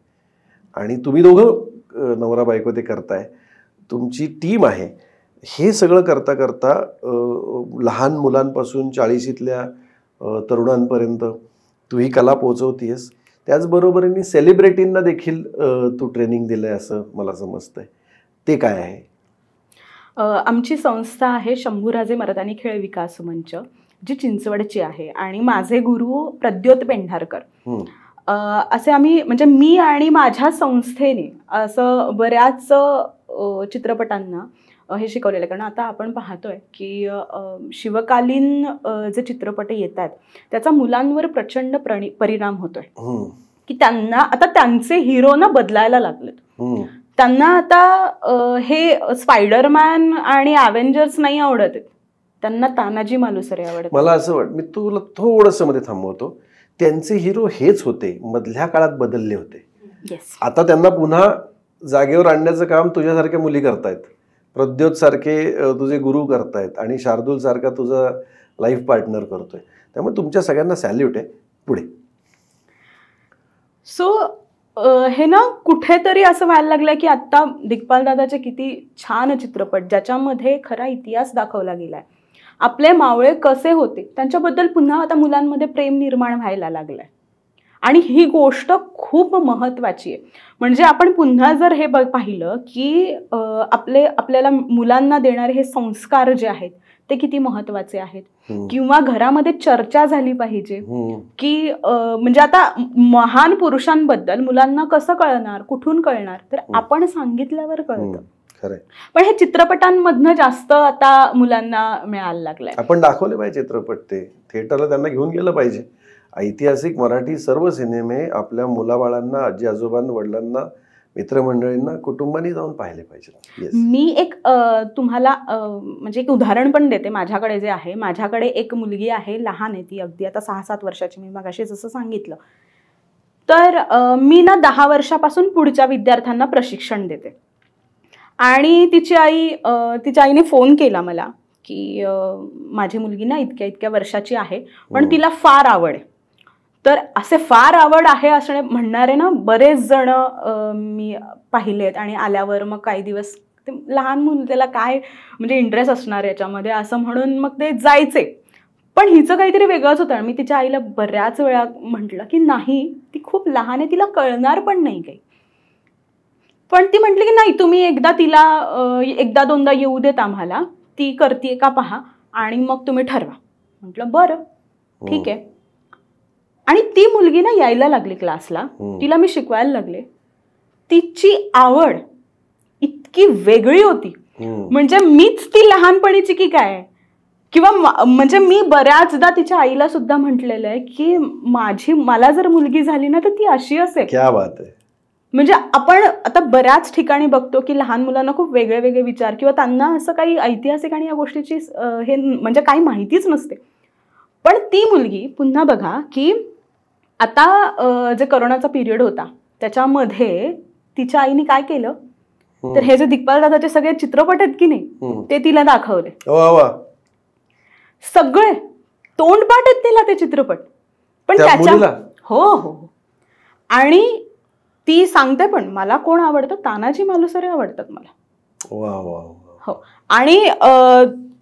आणि तुम्ही दोघं नवरा बायको ते करताय, तुमची टीम आहे. हे सगळं करता करता लहान मुलांपासून 40शीतल्या तरुणांपर्यंत तू ही कला पोहोचवतेस. त्याचबरोबरीने सेलिब्रिटींना देखील तू ट्रेनिंग दिलंय असं मला समजतंय. ते काय आहे? आमची संस्था आहे शंभूराजे मर्दानी खेळ विकास मंच, जी चिंचवडची आहे. आणि माझे गुरु प्रद्योत पेंढारकर असे आम्ही, म्हणजे मी आणि माझ्या संस्थेने असं बऱ्याच चित्रपटांना हे शिकवलेलं आहे. कारण आता आपण पाहतोय की शिवकालीन जे चित्रपट येत आहेत त्याचा मुलांवर प्रचंड परिणाम होतोय, की त्यांना आता त्यांचे हिरो ना बदलायला लागलेत. त्यांना आता हे स्पायडरमॅन आणि ॲव्हेंजर्स नाही आवडत आहेत, त्यांना तानाजी मालुसरे आवडत. मला असं वाटतं, मी तुला थोडंसं मध्ये थांबवतो, त्यांचे हिरो हेच होते, मधल्या काळात बदलले होते. आता त्यांना पुन्हा जागेवर आणण्याचं काम तुझ्यासारख्या मुली करतायत, प्रद्योत सारखे तुझे गुरु करतायत आणि शार्दूल सारखा तुझा लाईफ पार्टनर करतोय. त्यामुळे तुमच्या सगळ्यांना सॅल्यूट आहे. पुढे सो हे ना कुठेतरी असं व्हायला लागलं की आता दिग्पाल दादाचे किती छान चित्रपट ज्याच्यामध्ये खरा इतिहास दाखवला गेलाय, आपले मावळे कसे होते त्यांच्याबद्दल पुन्हा आता मुलांमध्ये प्रेम निर्माण व्हायला लागलंय. आणि ही गोष्ट खूप महत्वाची आहे. म्हणजे आपण पुन्हा जर हे पाहिलं की आपल्याला मुलांना देणारे हे संस्कार जे आहेत ते किती महत्वाचे आहेत, किंवा घरामध्ये चर्चा झाली पाहिजे की म्हणजे आता महान पुरुषांबद्दल मुलांना कसं कळणार, कुठून कळणार, तर आपण सांगितल्यावर कळतं. पण हे चित्रपटांमधनं जास्त आता मुलांना मिळायला लागलंय. आपण दाखवले पाहिजे चित्रपट, ते थिएटरला त्यांना घेऊन गेलं पाहिजे. ऐतिहासिक मराठी सर्व सिनेमे आपल्या मुलाबाळांना, आजी आजोबांना, वडिलांना, मित्रमंडळींना, कुटुंबांनी जाऊन पाहिले पाहिजे. मी एक तुम्हाला म्हणजे एक उदाहरण पण देते. माझ्याकडे जे आहे, माझ्याकडे एक मुलगी आहे, लहान आहे ती, अगदी आता 6-7 वर्षाची, मी मगाशी जसं सांगितलं. तर मी ना 10 वर्षापासून पुढच्या विद्यार्थ्यांना प्रशिक्षण देते. आणि तिच्या आईने फोन केला मला की माझी मुलगी ना इतक्या वर्षाची आहे, पण तिला फार आवड आहे. तर असे फार आवड आहे असणे म्हणणारे ना बरेच जण मी पाहिलेत. आणि आल्यावर मग काही दिवस ते लहान मुलं, त्याला काय म्हणजे इंटरेस्ट असणार याच्यामध्ये असं म्हणून मग ते जायचे. पण हिचं काहीतरी वेगळंच होतं. मी तिच्या आईला बऱ्याच वेळा म्हटलं की नाही, ती खूप लहान आहे, तिला कळणार पण नाही काही. पण ती म्हटली की नाही, तुम्ही तिला 1-2दा येऊ देत आम्हाला, ती करते का पहा आणि मग तुम्ही ठरवा. म्हटलं बरं ठीक आहे. आणि ती मुलगी ना यायला लागली क्लासला, तिला मी शिकवायला लागले. तिची आवड इतकी वेगळी होती, म्हणजे मीच ती लहानपणीची की काय. किंवा म्हणजे मी बऱ्याचदा तिच्या आईला सुद्धा म्हटलेलं आहे की मला जर मुलगी झाली ना तर ती अशी असेल. क्या बात आहे. म्हणजे आपण आता बऱ्याच ठिकाणी बघतो की लहान मुलांना खूप वेगळे वेगळे विचार, किंवा त्यांना असं काही ऐतिहासिक आणि या गोष्टीची हे म्हणजे काही माहितीच नसते. पण ती मुलगी पुन्हा बघा की आता जे करोनाचा पिरियड होता त्याच्यामध्ये तिच्या आईने काय केलं, तर हे जे दिग्पाल दादाचे सगळे चित्रपट आहेत की नाही, ते तिला दाखवले. सगळे तोंडपाठ आहेत तिला ते चित्रपट. पण त्याच्या हो. आणि ती सांगते पण, मला कोण आवडतं, तानाजी मालुसरे आवडतात मला. हो. आणि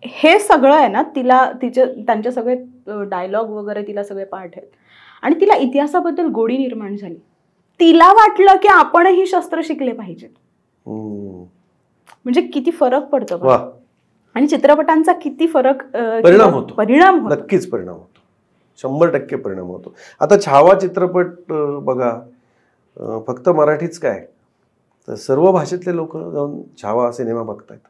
हे सगळं आहे ना, त्यांचे सगळे डायलॉग वगैरे तिला सगळे पाठ आहेत. आणि तिला इतिहासाबद्दल गोडी निर्माण झाली. तिला वाटलं की आपणही शस्त्र शिकले पाहिजेत. म्हणजे किती फरक पडतो. आणि चित्रपटांचा किती परिणाम होतो. नक्कीच परिणाम होतो, 100% परिणाम होतो. आता छावा चित्रपट बघा, फक्त मराठीच काय तर सर्व भाषेतले लोक जाऊन छावा सिनेमा बघतायत.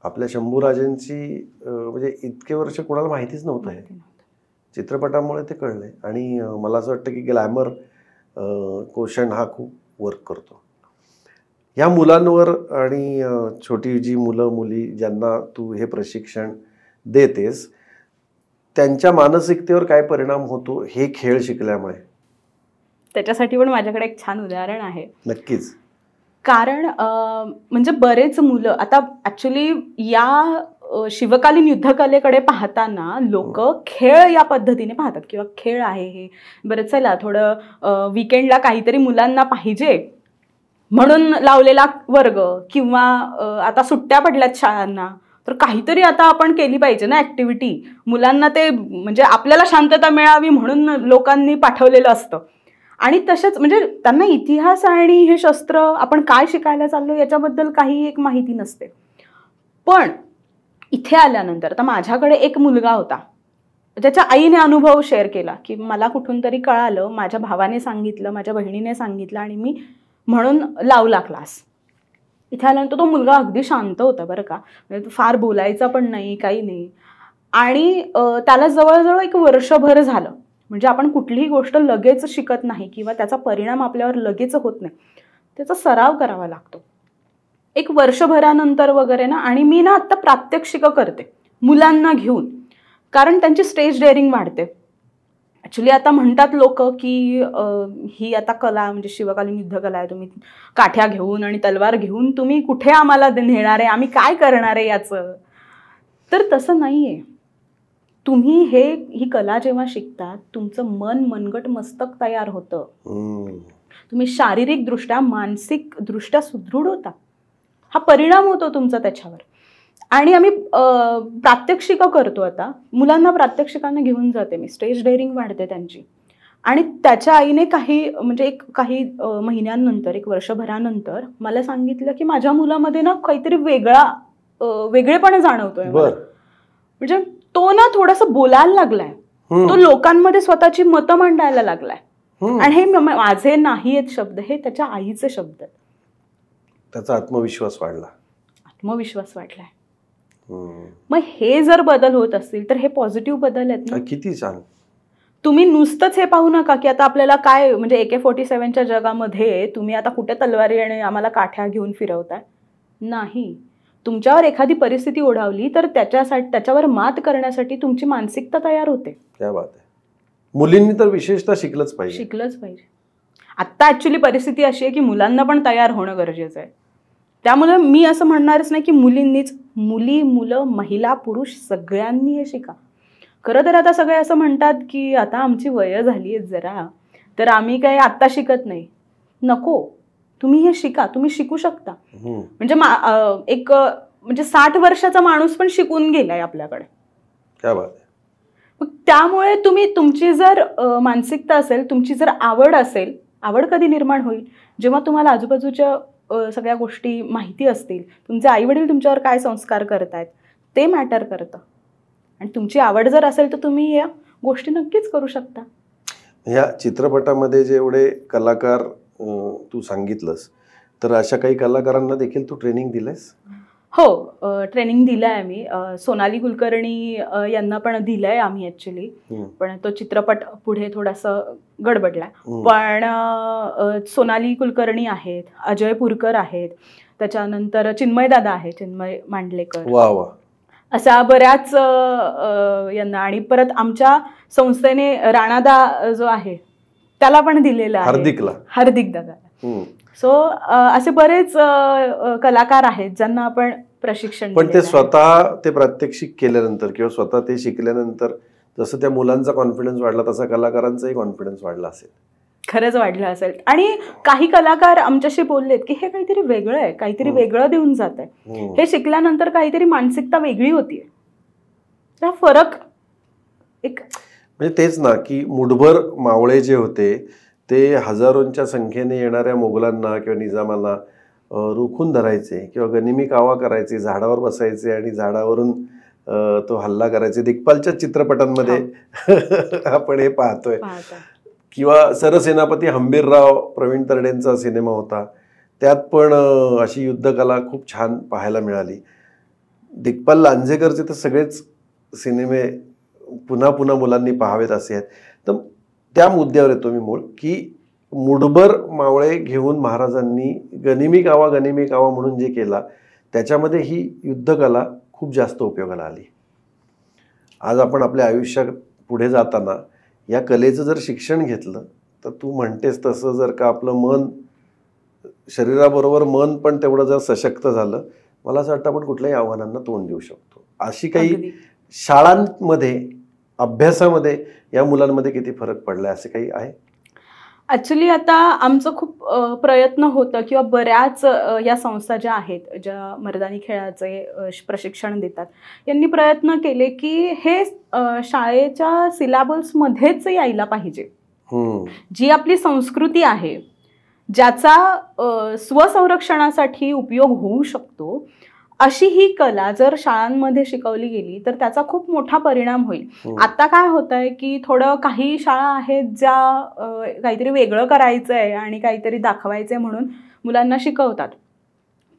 आपल्या शंभूराजांची म्हणजे इतके वर्ष कोणाला माहितीच नव्हतं हे. चित्रपटामुळे ते कळलंय. आणि मला असं वाटतं की ग्लॅमर कोशंट हा खूप वर्क करतो या मुलांवर. आणि छोटी जी मुलं मुली ज्यांना तू हे प्रशिक्षण देतेस, त्यांच्या मानसिकतेवर काय परिणाम होतो हे खेळ शिकल्यामुळे? त्याच्यासाठी पण माझ्याकडे एक छान उदाहरण आहे. नक्कीच. कारण म्हणजे बरेच मुलं आता ऍक्च्युली या शिवकालीन युद्धकलेकडे पाहताना लोक खेळ या पद्धतीने पाहतात, किंवा खेळ आहे हे बरं, चला थोडं विकेंडला काहीतरी मुलांना पाहिजे म्हणून लावलेला वर्ग, किंवा आता सुट्ट्या पडल्यात शाळांना तर काहीतरी आता आपण केली पाहिजे ना ऍक्टिव्हिटी मुलांना, ते म्हणजे आपल्याला शांतता मिळावी म्हणून लोकांनी पाठवलेलं असतं. आणि तसेच म्हणजे त्यांना इतिहास आणि हे शस्त्र आपण काय शिकायला चाललो याच्याबद्दल काही एक माहिती नसते. पण इथे आल्यानंतर आता माझ्याकडे एक मुलगा होता, ज्याच्या आईने अनुभव शेअर केला की मला कुठून तरी कळालं, माझ्या भावाने सांगितलं, माझ्या बहिणीने सांगितलं आणि मी म्हणून लावला क्लास. इथे आल्यानंतर तो मुलगा अगदी शांत होता बरं का, म्हणजे फार बोलायचा पण नाही, काही नाही. आणि त्याला जवळजवळ 1 वर्षभर झालं. म्हणजे आपण कुठलीही गोष्ट लगेच शिकत नाही किंवा त्याचा परिणाम आपल्यावर लगेच होत नाही, त्याचा सराव करावा लागतो. 1 वर्षभरानंतर वगैरे ना. आणि मी ना आता प्रात्यक्षिकं करते मुलांना घेऊन, कारण त्यांची स्टेज डेअरिंग वाढते. ॲक्च्युली आता म्हणतात लोक की ही आता कला म्हणजे शिवकालीन युद्धकला आहे, तुम्ही काठ्या घेऊन आणि तलवार घेऊन तुम्ही कुठे आम्हाला नेणार आहे, आम्ही काय करणार आहे याचं. तर तसं नाही आहे. तुम्ही ही कला जेव्हा शिकतात तुमचं मन मनगट मस्तक तयार होतं, तुम्ही शारीरिकदृष्ट्या मानसिकदृष्ट्या सुदृढ होता, हा परिणाम होतो तुमचा त्याच्यावर. आणि आम्ही प्रात्यक्षिकं करतो. आता मुलांना प्रात्यक्षिकांना घेऊन जाते मी, स्टेज डेअरिंग वाढते त्यांची. आणि त्याच्या आईने काही महिन्यांनंतर, 1 वर्षभरानंतर मला सांगितलं की माझ्या मुलामध्ये ना काहीतरी वेगळेपणा जाणवतोय मला. म्हणजे तो ना थोडासा बोलायला लागलाय, तो लोकांमध्ये स्वतःची मतं मांडायला लागलाय. आणि हे माझे नाही आहेत शब्द, हे त्याच्या आईचे शब्द आहेत. त्याचा आत्मविश्वास वाढलाय. मग हे जर बदल होत असतील तर हे पॉझिटिव्ह बदल आहेत ना. किती छान. तुम्ही नुसतंच हे पाहू नका की आता आपल्याला काय म्हणजे AK-47च्या जगामध्ये तुम्ही आता कुठे तलवारी आणि आम्हाला काठ्या घेऊन फिरवताय. नाही, तुमच्यावर एखादी परिस्थिती ओढावली तर त्याच्यावर मात करण्यासाठी तुमची मानसिकता तयार होते. क्या बात आहे. मुलींनी तर विशेषतः शिकलंच पाहिजे. आता ऍक्च्युली परिस्थिती अशी आहे की मुलांना पण तयार होणं गरजेचं आहे. त्यामुळे मी असं म्हणणारच नाही की मुलींनीच, मुलं, महिला, पुरुष सगळ्यांनी हे शिका. खरं तर आता सगळे असं म्हणतात की आता आमची वय झाली आहेत जरा, तर आम्ही काही आत्ता शिकत नाही. नको, तुम्ही हे शिका, तुम्ही शिकू शकता. म्हणजे 60 वर्षाचा माणूस पण शिकून गेलाय आपल्याकडे. क्या बात आहे. मग त्यामुळे तुमची जर मानसिकता असेल, तुमची जर आवड असेल, आवड कधी निर्माण होईल? जेव्हा तुम्हाला आजूबाजूच्या सगळ्या गोष्टी माहिती असतील, तुमचे आई वडील तुमच्यावर काय संस्कार करतायत ते मॅटर करतं. आणि तुमची आवड जर असेल तर तुम्ही या गोष्टी नक्कीच करू शकता. या चित्रपटामध्ये जेवढे कलाकार तू सांगितलंस, तर अशा काही कलाकारांना देखील तू ट्रेनिंग दिलंयस? हो, ट्रेनिंग दिलंय आम्ही. सोनाली कुलकर्णी यांना पण दिलंय आम्ही ऍक्च्युली, पण तो चित्रपट पुढे थोडासा गडबडला. पण सोनाली कुलकर्णी आहेत, अजय पुरकर आहेत, त्याच्यानंतर चिन्मय दादा आहे, चिन्मय मांडलेकर, वा, अशा बऱ्याच यांना. आणि परत आमच्या संस्थेने राणादा जो आहे त्याला पण दिलेला आहे, हार्दिक दादा. सो असे बरेच कलाकार आहेत ज्यांना आपण प्रशिक्षण. पण ते स्वतः ते प्रात्यक्षिक केल्यानंतर किंवा स्वतः ते शिकल्यानंतर जसं त्या मुलांचा कॉन्फिडन्स वाढला तसा कलाकारांचाही कॉन्फिडन्स वाढला असेल. खरंच वाढलं असेल. आणि काही कलाकार आमच्याशी बोललेत की हे काहीतरी वेगळं आहे, काहीतरी वेगळं देऊन जात आहे. हे शिकल्यानंतर काहीतरी मानसिकता वेगळी होतीये. हा फरक एक म्हणजे तेच ना की मुठभर मावळे जे होते ते हजारोंच्या संख्येने येणाऱ्या मोगलांना किंवा निजामांना रोखून धरायचे किंवा गनिमी कावा करायचे, झाडावर बसायचे आणि झाडावरून तो हल्ला करायचे. दिग्पालच्या चित्रपटांमध्ये आपण हे पाहतोय. किंवा सरसेनापती हंबीरराव प्रवीण तरडेंचा सिनेमा होता, त्यात पण अशी युद्धकला खूप छान पाहायला मिळाली. दिग्पाल लांजेकरचे तर सगळेच सिनेमे पुन्हा पुन्हा मुलांनी पाहावेत असे आहेत. तर त्या मुद्द्यावर येतो मी मूळ की मुठभर मावळे घेऊन महाराजांनी गनिमी कावा म्हणून जे केला त्याच्यामध्ये ही युद्धकला खूप जास्त उपयोगाला आली. आज आपण आपल्या आयुष्यात पुढे जाताना या कलेचं जर शिक्षण घेतलं तर तू म्हणतेस तसं जर का आपलं मन, शरीराबरोबर मन पण तेवढं जर सशक्त झालं, मला असं वाटतं आपण कुठल्याही आव्हानांना तोंड देऊ शकतो. अशी काही शाळांमध्ये अभ्यासामध्ये या मुलांमध्ये किती फरक पडलाय असं काही आहे? ऍक्च्युली आता आमचं खूप प्रयत्न होतं किंवा बऱ्याच या संस्था ज्या आहेत, ज्या मर्दानी खेळाचे प्रशिक्षण देतात, यांनी प्रयत्न केले की हे शाळेच्या सिलेबसमध्येच यायला पाहिजे. जी आपली संस्कृती आहे, ज्याचा स्वसंरक्षणासाठी उपयोग होऊ शकतो, अशी ही कला जर शाळांमध्ये शिकवली गेली तर त्याचा खूप मोठा परिणाम होईल. आता काय होतंय की काही शाळा आहेत ज्या काहीतरी वेगळं करायचंय आणि काहीतरी दाखवायचंय म्हणून मुलांना शिकवतात,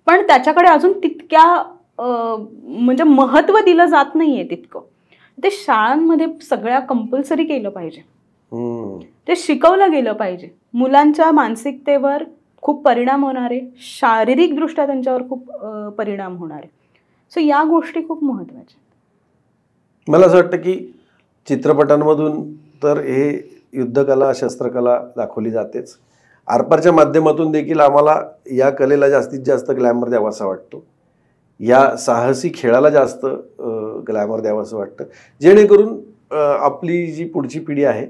पण त्याच्याकडे अजून तितक्या म्हणजे महत्त्व दिलं जात नाहीये तितकं. ते शाळांमध्ये सगळ्या कंपल्सरी केलं पाहिजे, ते शिकवलं गेलं पाहिजे. मुलांच्या मानसिकतेवर खूप परिणाम होणारे, शारीरिकदृष्ट्या त्यांच्यावर खूप परिणाम होणारे. सो या गोष्टी खूप महत्त्वाच्या. मला असं वाटतं की चित्रपटांमधून तर हे युद्धकला, शस्त्रकला दाखवली जातेच. आरपारच्या माध्यमातून देखील आम्हाला या कलेला जास्तीत जास्त ग्लॅमर द्यावा असा वाटतो. या साहसी खेळाला जास्त ग्लॅमर द्यावं असं वाटतं, जेणेकरून आपली जी पुढची पिढी आहे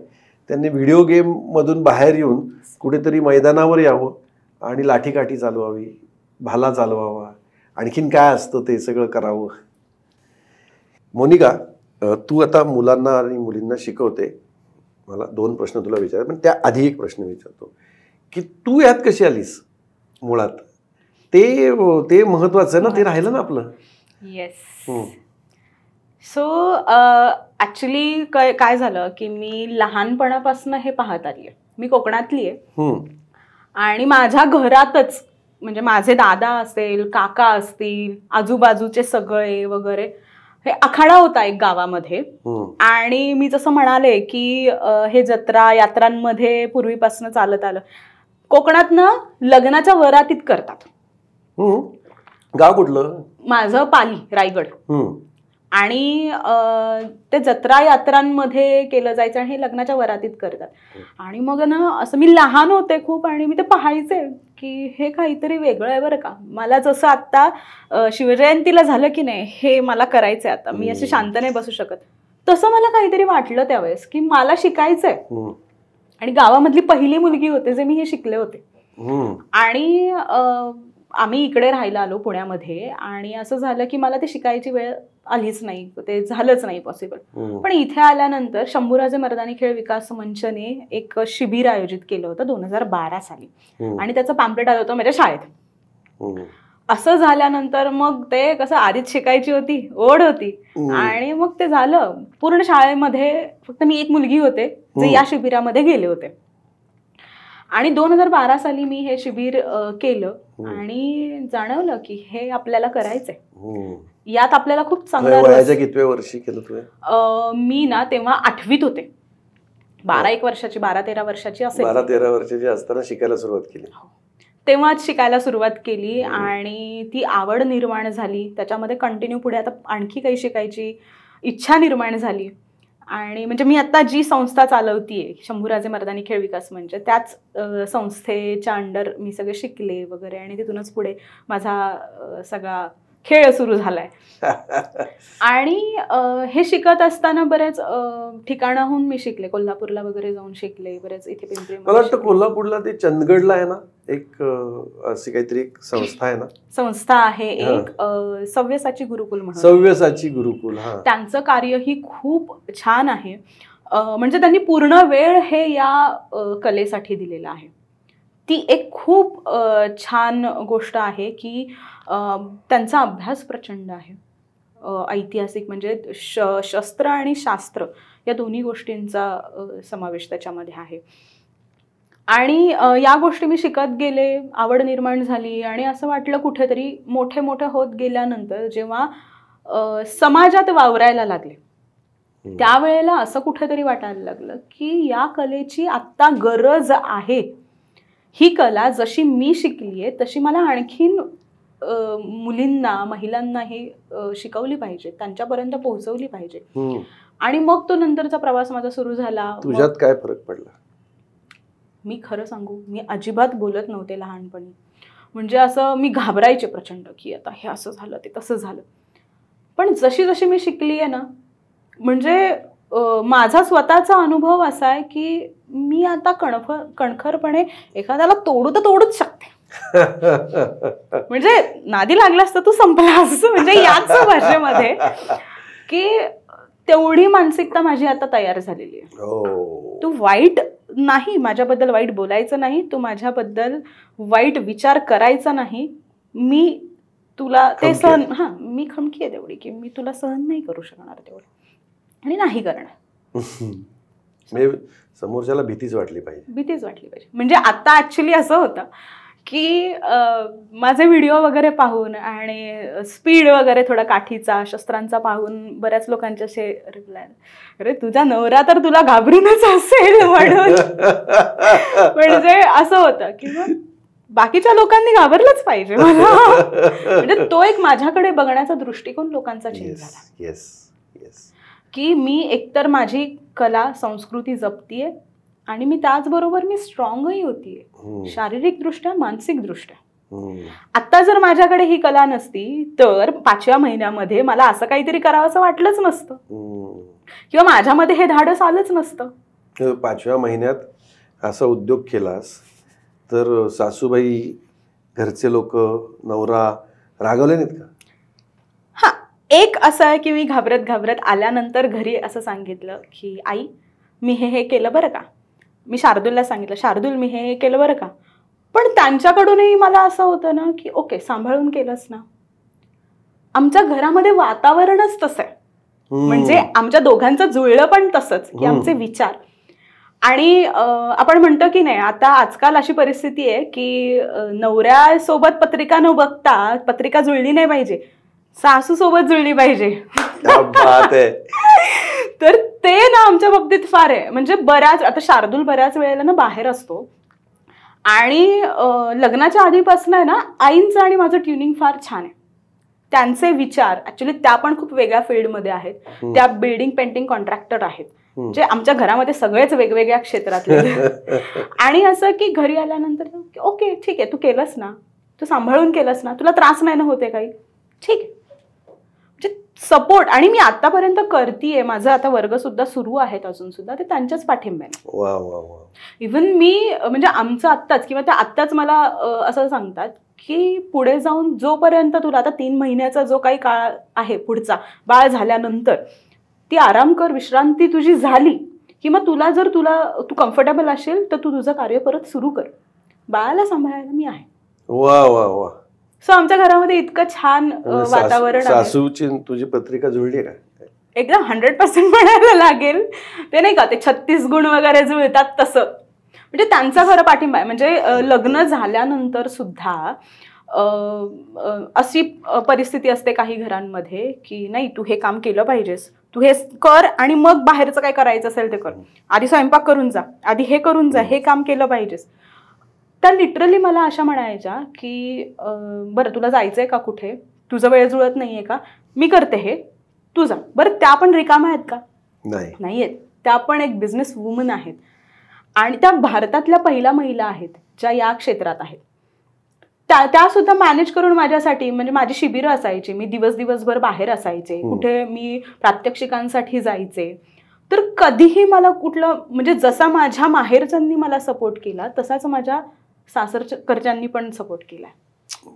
त्यांनी व्हिडिओ गेममधून बाहेर येऊन कुठेतरी मैदानावर यावं आणि लाठीकाठी चालवावी, भाला चालवावा, आणखीन काय असतं ते सगळं करावं. मोनिका, तू आता मुलांना आणि मुलींना शिकवते, मला 2 प्रश्न तुला विचारायचे, पण त्या आधी एक प्रश्न विचारतो की तू यात कशी आलीस मुळात. ते महत्वाचं आहे ना, ते राहिलं ना आपलं. येस. सो ऍक्च्युली काय झालं की मी लहानपणापासून हे पाहत आली आहे. मी कोकणातली आहे आणि माझ्या घरातच म्हणजे माझे दादा असेल, काका असतील, आजूबाजूचे सगळे वगैरे हे आखाडा होता एक गावामध्ये. आणि मी जसं म्हणाले की हे जत्रा यात्रांमध्ये पूर्वीपासून चालत आलं. कोकणातनं लग्नाच्या वरातीत करतात. गाव कुठलं? माझं पाली, रायगड. आणि ते जत्रा यात्रांमध्ये केलं जायचं आणि हे लग्नाच्या वरातीत करतात. आणि मग ना असं मी लहान होते खूप आणि मी ते पाहायचे की हे काहीतरी वेगळं आहे बरं का. मला जसं आता शिवजयंतीला झालं की नाही हे मला करायचंय आता, मी अशी शांत नाही बसू शकत, तसं मला काहीतरी वाटलं त्यावेळेस की मला शिकायचंय. आणि गावामधली पहिली मुलगी होते जे मी हे शिकले होते. आणि आम्ही इकडे राहायला आलो पुण्यामध्ये आणि असं झालं की मला ते शिकायची वेळ आलीच नाही, ते झालंच नाही पॉसिबल. पण इथे आल्यानंतर शंभूराजे मर्दानी खेळ विकास मंचने एक शिबिर आयोजित केलं होतं 2012 साली आणि त्याचं पॅम्पलेट आलं होतं माझ्या शाळेत. असं झाल्यानंतर मग ते कसं आधीच शिकायची होती, ओढ होती आणि मग ते झालं. पूर्ण शाळेमध्ये फक्त मी एक मुलगी होते जे या शिबिरामध्ये गेले होते. आणि 2012 साली मी हे शिबिर केलं आणि जाणवलं की हे आपल्याला करायचंय, यात आपल्याला खूप चांगलं. वयाच्या कितव्या वर्षी केलं तू? मी ना तेव्हा 8वीत होते. 12-1 वर्षाची, 12-13 वर्षाची असेल. 12-13 वर्षाची असताना शिकायला सुरुवात केली. तेव्हाच शिकायला सुरुवात केली आणि ती आवड निर्माण झाली. त्याच्यामध्ये कंटिन्यू पुढे आता आणखी काही शिकायची इच्छा निर्माण झाली. आणि म्हणजे मी आता जी संस्था चालवतीये शंभूराजे मर्दानी खेळ विकास मंच, त्याच संस्थेच्या अंडर मी सगळे शिकले वगैरे आणि तिथूनच पुढे माझा सगळा खेळ सुरू झालाय. आणि हे शिकत असताना बरेच ठिकाणाहून मी शिकले. कोल्हापूरला वगैरे जाऊन शिकले, बरेच इथे पिंपरी. मला वाटतं कोल्हापूरला ते चंदगडला आहे ना एक अशी काहीतरी एक संस्था आहे ना. संस्था आहे एक सव्यसाची गुरुकुल म्हणून. सव्यसाची गुरुकुल. त्यांचं कार्य ही खूप छान आहे. म्हणजे त्यांनी पूर्ण वेळ हे या कलेसाठी दिलेला आहे. ती एक खूप छान गोष्ट आहे की त्यांचा अभ्यास प्रचंड आहे. ऐतिहासिक म्हणजे शस्त्र आणि शास्त्र या दोन्ही गोष्टींचा समावेश त्याच्यामध्ये आहे. आणि या गोष्टी मी शिकत गेले, आवड निर्माण झाली आणि असं वाटलं कुठेतरी मोठे मोठे होत गेल्यानंतर जेव्हा समाजात वावरायला लागले त्यावेळेला असं कुठेतरी वाटायला लागलं की या कलेची आत्ता गरज आहे. ही कला जशी मी शिकली आहे तशी मला आणखीन मुलींना, महिलांना हे शिकवली पाहिजे, त्यांच्यापर्यंत पोहोचवली पाहिजे. आणि मग तो नंतरचा प्रवास माझा सुरू झाला. तुझ्यात काय फरक पडला? मी खरं सांगू, मी अजिबात बोलत नव्हते लहानपणी. म्हणजे असं मी घाबरायचे प्रचंड की आता हे असं झालं, ते तसं झालं. पण जशी जशी मी शिकली आहे ना, म्हणजे माझा स्वतःचा अनुभव असा आहे की मी आता कणखरपणे एखाद्याला तोडूच शकते. म्हणजे नादी लागला असता तू संपला असं, म्हणजे याच भाषेमध्ये की तेवढी मानसिकता माझी आता तयार झालेली आहे. तू वाईट नाही, माझ्याबद्दल वाईट बोलायचं नाही, तू माझ्याबद्दल वाईट विचार करायचा नाही. मी तुला ते सहन, मी खमकी आहे तेवढी की मी तुला सहन नाही करू शकणार तेवढं आणि नाही करणार. समोरच्याला भीतीच वाटली पाहिजे. म्हणजे आता ऍक्च्युली असं होतं की माझे व्हिडिओ वगैरे पाहून आणि स्पीड वगैरे थोडा काठीचा, शस्त्रांचा पाहून बऱ्याच लोकांचे असे रिप्लाय, अरे तुझा नवरा तर तुला घाबरूनच असेल म्हणून. म्हणजे असं होतं की मग बाकीच्या लोकांनी घाबरलंच पाहिजे मला. म्हणजे तो एक माझ्याकडे बघण्याचा दृष्टिकोन लोकांचा चेंज झाला की मी एकतर माझी कला संस्कृती जपतीये आणि मी त्याचबरोबर मी स्ट्रॉंगही होतीये, शारीरिक दृष्ट्या, मानसिक दृष्ट्या. आता जर माझ्याकडे ही कला नसती तर 5व्या महिन्यामध्ये मला असं काहीतरी करावं असं वाटलंच नसतं किंवा माझ्यामध्ये हे धाडस आलंच नसतं. 5व्या महिन्यात असा उद्योग केलास तर सासूबाई, घरचे लोक, नवरा रागवले नाहीत का? एक असं आहे की मी घाबरत आल्यानंतर घरी असं सांगितलं की आई, मी हे केलं बरं का, मी शार्दूलला सांगितलं, शार्दूल मी हे केलं बरं का. पण त्यांच्याकडूनही मला असं होतं ना की ओके, सांभाळून केलंस ना. आमच्या घरामध्ये वातावरणच तसं आहे, म्हणजे आमच्या दोघांचं जुळलं पण तसंच की आमचे विचार. आणि आपण म्हणतो की नाही, आता आजकाल अशी परिस्थिती आहे की नवऱ्यासोबत पत्रिका न बघता पत्रिका जुळली नाही पाहिजे, सासू सोबत जुळली पाहिजे. तर ते ना आमच्या बाबतीत फार आहे. म्हणजे बऱ्याच, आता शार्दूल बऱ्याच वेळेला ना बाहेर असतो आणि लग्नाच्या आधीपासून आहे ना आईंचं आणि माझं ट्युनिंग फार छान आहे. त्यांचे विचार ऍक्च्युली त्या पण खूप वेगळ्या फील्डमध्ये आहेत. त्या बिल्डिंग पेंटिंग कॉन्ट्रॅक्टर आहेत. म्हणजे आमच्या घरामध्ये सगळेच वेगवेगळ्या क्षेत्रातले. आणि असं की घरी आल्यानंतर ओके ठीक आहे, तू केलंस ना, तू सांभाळून केलंस ना, तुला त्रास नाही ना होते काही, ठीक आहे. म्हणजे सपोर्ट. आणि मी आतापर्यंत करतीये, माझं आता वर्ग सुद्धा सुरू आहेत अजून सुद्धा, ते त्यांच्याच पाठिंब्याने. इव्हन मी म्हणजे आमचं आत्ताच किंवा त्या आत्ताच मला असं सांगतात की पुढे जाऊन जोपर्यंत तुला आता 3 महिन्याचा जो काही काळ आहे पुढचा, बाळ झाल्यानंतर ती आराम कर, विश्रांती तुझी झाली की मग तू कम्फर्टेबल असेल तर तू तुझं कार्य परत सुरू कर. बाळाला सांभाळायला मी आहे. वा वा वा. सो आमच्या घरामध्ये इतकं छान वातावरण आहे. सासूची तुझी पत्रिका जुळली का? एकदम 100% म्हणायला लागेल. ते नाही का ते 36 गुण वगैरे जुळतात तसं. म्हणजे त्यांचा खरं पाठिंबा आहे. म्हणजे लग्न झाल्यानंतर सुद्धा अशी परिस्थिती असते काही घरांमध्ये की नाही, तू हे काम केलं पाहिजेस, तू हे कर आणि मग बाहेरचं काय करायचं असेल ते कर, आधी स्वयंपाक करून जा, आधी हे करून जा, हे काम केलं पाहिजेस. त्या लिटरली मला अशा म्हणायच्या की बरं तुला जायचंय का कुठे, तुझं वेळ जुळत नाहीये का, मी करते हे, तू जा. बरं त्या पण रिकाम्या आहेत का? नाही आहेत. त्या पण एक बिझनेस वुमन आहेत आणि त्या भारतातल्या पहिल्या महिला आहेत ज्या या क्षेत्रात आहेत. त्या सुद्धा मॅनेज करून माझ्यासाठी, म्हणजे माझी शिबिरं असायची, मी दिवसभर बाहेर असायचे, कुठे मी प्रात्यक्षिकांसाठी जायचे. तर कधीही मला कुठलं, म्हणजे जसा माझ्या माहेरच्यांनी मला सपोर्ट केला तसाच माझ्या सासरच्यांनी पण सपोर्ट केला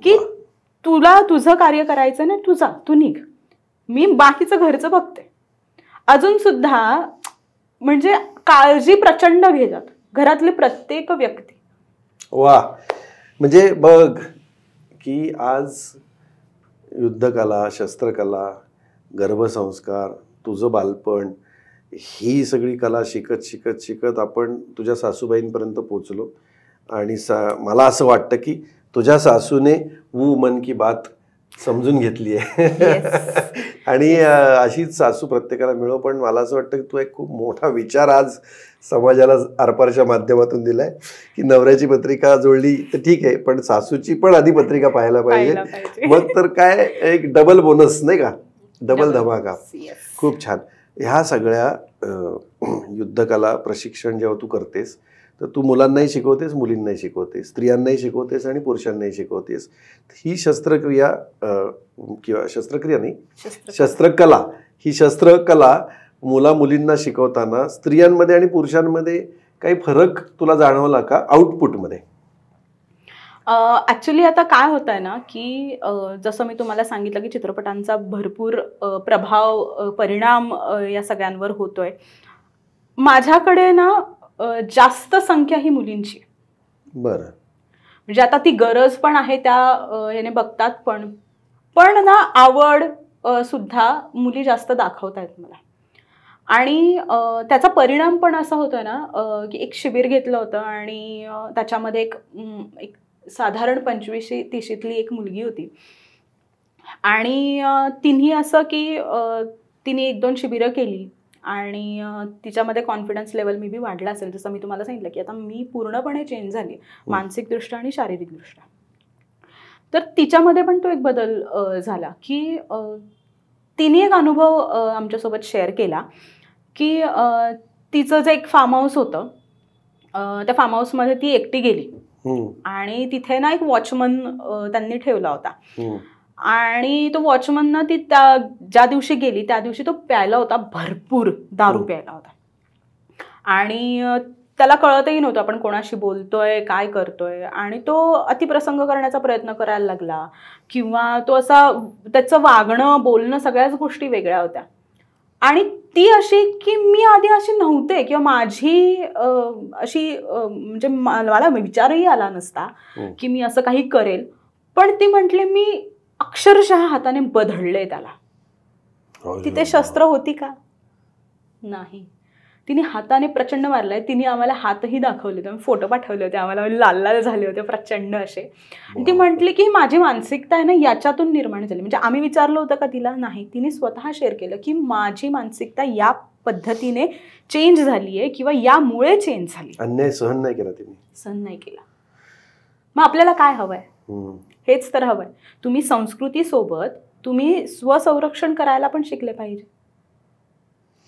की तुला तुझं कार्य करायचं ना, तू जा, तू निघ, मी बाकीचं घरचं बघते. अजून सुद्धा म्हणजे काळजी प्रचंड घेतात घरातली प्रत्येक व्यक्ती. वा. म्हणजे बघ की आज युद्धकला, शस्त्रकला, गर्भसंस्कार, तुझं बालपण, ही सगळी कला शिकत शिकत शिकत आपण तुझ्या सासूबाईंपर्यंत पोचलो. आणि मला असं वाटतं की तुझ्या सासूने वू मन की बात समजून घेतली आहे. आणि अशीच सासू प्रत्येकाला मिळो. पण मला असं वाटतं की तू एक खूप मोठा विचार आज समाजाला आरपारच्या माध्यमातून दिलाय की नवऱ्याची पत्रिका जुळली तर ठीक आहे, पण सासूची पण आधी पत्रिका पाहायला पाहिजे. मग तर काय एक डबल बोनस, नाही का, डबल धमाका. खूप छान. ह्या सगळ्या युद्धकला प्रशिक्षण जेव्हा तू करतेस तर तू मुलांनाही शिकवतेस, मुलींनाही शिकवतेस, स्त्रियांनाही शिकवतेस आणि पुरुषांनाही शिकवतेस. ही शस्त्रक्रिया किंवा शस्त्रक्रिया नाही, शस्त्रकला, ही शस्त्रकला मुला मुलींना शिकवताना स्त्रियांमध्ये आणि पुरुषांमध्ये काही फरक तुला जाणवला का आउटपुटमध्ये? ॲक्च्युली आता काय होत आहे ना की जसं मी तुम्हाला सांगितलं की चित्रपटांचा भरपूर प्रभाव, परिणाम या सगळ्यांवर होतोय. माझ्याकडे ना जास्त संख्या ही मुलींची. बरं. म्हणजे आता ती गरज पण आहे, त्या ह्याने बघतात पण ना आवड सुद्धा मुली जास्त दाखवत आहेत मला. आणि त्याचा परिणाम पण असा होतोय ना की एक शिबिर घेतलं होतं आणि त्याच्यामध्ये एक साधारण 25-30ली एक मुलगी होती. आणि तिने असं की तिने 1-2 शिबिरं केली आणि तिच्यामध्ये कॉन्फिडन्स लेवल मी बी वाढला असेल. जसं मी तुम्हाला सांगितलं की आता मी पूर्णपणे चेंज झाली मानसिकदृष्ट्या आणि शारीरिकदृष्ट्या. तर तिच्यामध्ये पण तो एक बदल झाला की तिने एक अनुभव आमच्यासोबत शेअर केला की तिचं जे एक फार्म हाऊस होतं, त्या फार्म हाऊसमध्ये ती एकटी गेली आणि तिथे ना एक वॉचमन त्यांनी ठेवला होता. आणि तो वॉचमन ना ती ज्या दिवशी गेली त्या दिवशी तो प्यायला होता, भरपूर दारू प्यायला होता. आणि त्याला कळतही नव्हतं आपण कोणाशी बोलतोय, काय करतोय. आणि तो अतिप्रसंग करण्याचा प्रयत्न करायला लागला किंवा तो असा, त्याचं वागणं, बोलणं, सगळ्याच गोष्टी वेगळ्या होत्या. आणि ती अशी की मी आधी अशी नव्हते किंवा माझी अशी म्हणजे मला विचारही आला नसता की मी असं काही करेल. पण ती म्हटली मी अक्षरशः हाताने बदलले त्याला. तिथे शस्त्र होती का? नाही. तिने हाताने प्रचंड मारलाय. तिने आम्हाला हातही दाखवले होते, फोटो पाठवले होते आम्हाला, लाल लाल झाले होते प्रचंड असे. ती म्हटली की माझी मानसिकता आहे ना याच्यातून निर्माण झाली. म्हणजे आम्ही विचारलं होतं का तिला? नाही. तिने स्वतः शेअर केलं की माझी मानसिकता या पद्धतीने चेंज झाली आहे किंवा यामुळे चेंज झाली. अन्याय सहन नाही केला तिने. सहन नाही केला. मग आपल्याला काय हवंय? हेच तर हवंय. तुम्ही संस्कृतीसोबत तुम्ही स्वसंरक्षण करायला पण शिकले पाहिजे.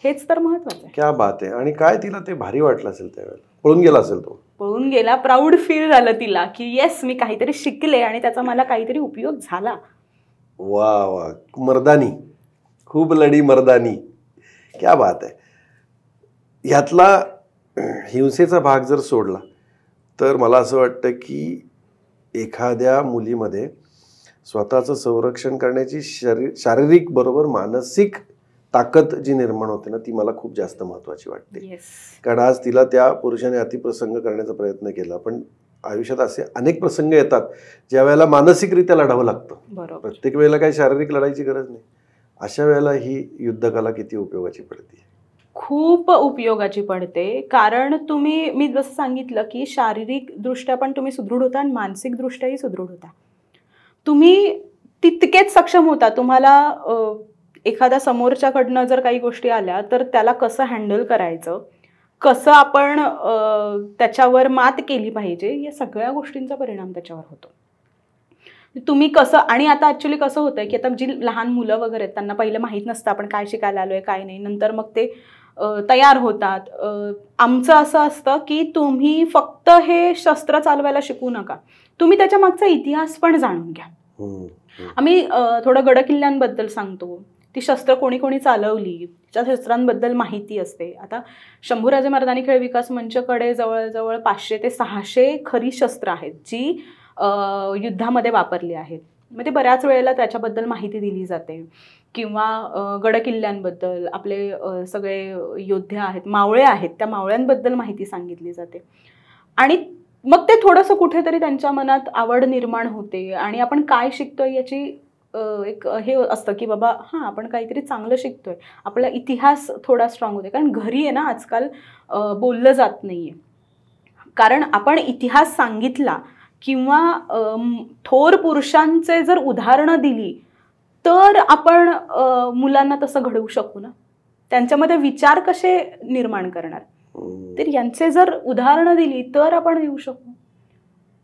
हेच तर महत्वाचं आहे. क्या बात आहे. आणि काय तिला ते भारी वाटलं असेल त्यावेळेला. पळून गेला असेल तो. पळून गेला. प्राऊड फील झालं तिला की येस मी काहीतरी शिकले आणि त्याचा मला काहीतरी उपयोग झाला. वा वा, मर्दानी, खूप लढी मर्दानी. क्या बात आहे. ह्यातला हिंसेचा भाग जर सोडला तर मला असं वाटतं की एखाद्या मुलीमध्ये स्वतःचं संरक्षण करण्याची शारीरिक बरोबर मानसिक ताकद जी निर्माण होते ना ती मला खूप जास्त महत्वाची वाटते. कारण आज तिला त्या पुरुषाने अतिप्रसंग करण्याचा प्रयत्न केला, पण आयुष्यात असे अनेक प्रसंग येतात ज्या वेळेला मानसिकरित्या लढावं लागतं. प्रत्येक वेळेला काही शारीरिक लढाईची गरज नाही. अशा वेळेला ही युद्धकला किती उपयोगाची पडते? खूप उपयोगाची पडते. कारण मी जसं सांगितलं की शारीरिक दृष्ट्या पण तुम्ही सुदृढ होता आणि मानसिक दृष्ट्याही सुदृढ होता. तुम्ही तितकेच सक्षम होता. तुम्हाला एखाद्या समोरच्याकडनं जर काही गोष्टी आल्या तर त्याला कसं हँडल करायचं, कसं आपण त्याच्यावर मात केली पाहिजे, या सगळ्या गोष्टींचा परिणाम त्याच्यावर होतो. तुम्ही कसं. आणि आता ॲक्च्युली कसं होतंय की आता जी लहान मुलं वगैरे आहेत त्यांना पहिलं माहीत नसतं आपण काय शिकायला आलोय काय नाही. नंतर मग ते तयार होतात. आमचं असं असतं की तुम्ही फक्त हे शस्त्र चालवायला शिकू नका, तुम्ही त्याच्या मागचा इतिहास पण जाणून घ्या. आम्ही थोडं गडकिल्ल्यांबद्दल सांगतो. ती शस्त्र कोणी कोणी चालवली, त्या शस्त्रांबद्दल माहिती असते. आता शंभूराजे मर्दानी खेळ विकास मंचकडे जवळजवळ 500 ते 600 खरी शस्त्र आहेत जी युद्धामध्ये वापरली आहेत. मग ते बऱ्याच वेळेला त्याच्याबद्दल माहिती दिली जाते. किंवा गडकिल्ल्यांबद्दल आपले सगळे योद्धे आहेत, मावळे आहेत, त्या मावळ्यांबद्दल माहिती सांगितली जाते. आणि मग ते थोडंसं कुठेतरी त्यांच्या मनात आवड निर्माण होते आणि आपण काय शिकतोय याची एक हे असतं की बाबा हां आपण काहीतरी चांगलं शिकतोय. आपला इतिहास थोडा स्ट्रॉंग होते. कारण घरी आहे ना आजकाल बोललं जात नाही आहे. कारण आपण इतिहास सांगितला किंवा थोर पुरुषांचे जर उदाहरणं दिली तर आपण मुलांना तसं घडवू शकू ना. त्यांच्यामध्ये विचार कसे निर्माण करणार? तर यांचे जर उदाहरणं दिली तर आपण येऊ शकू.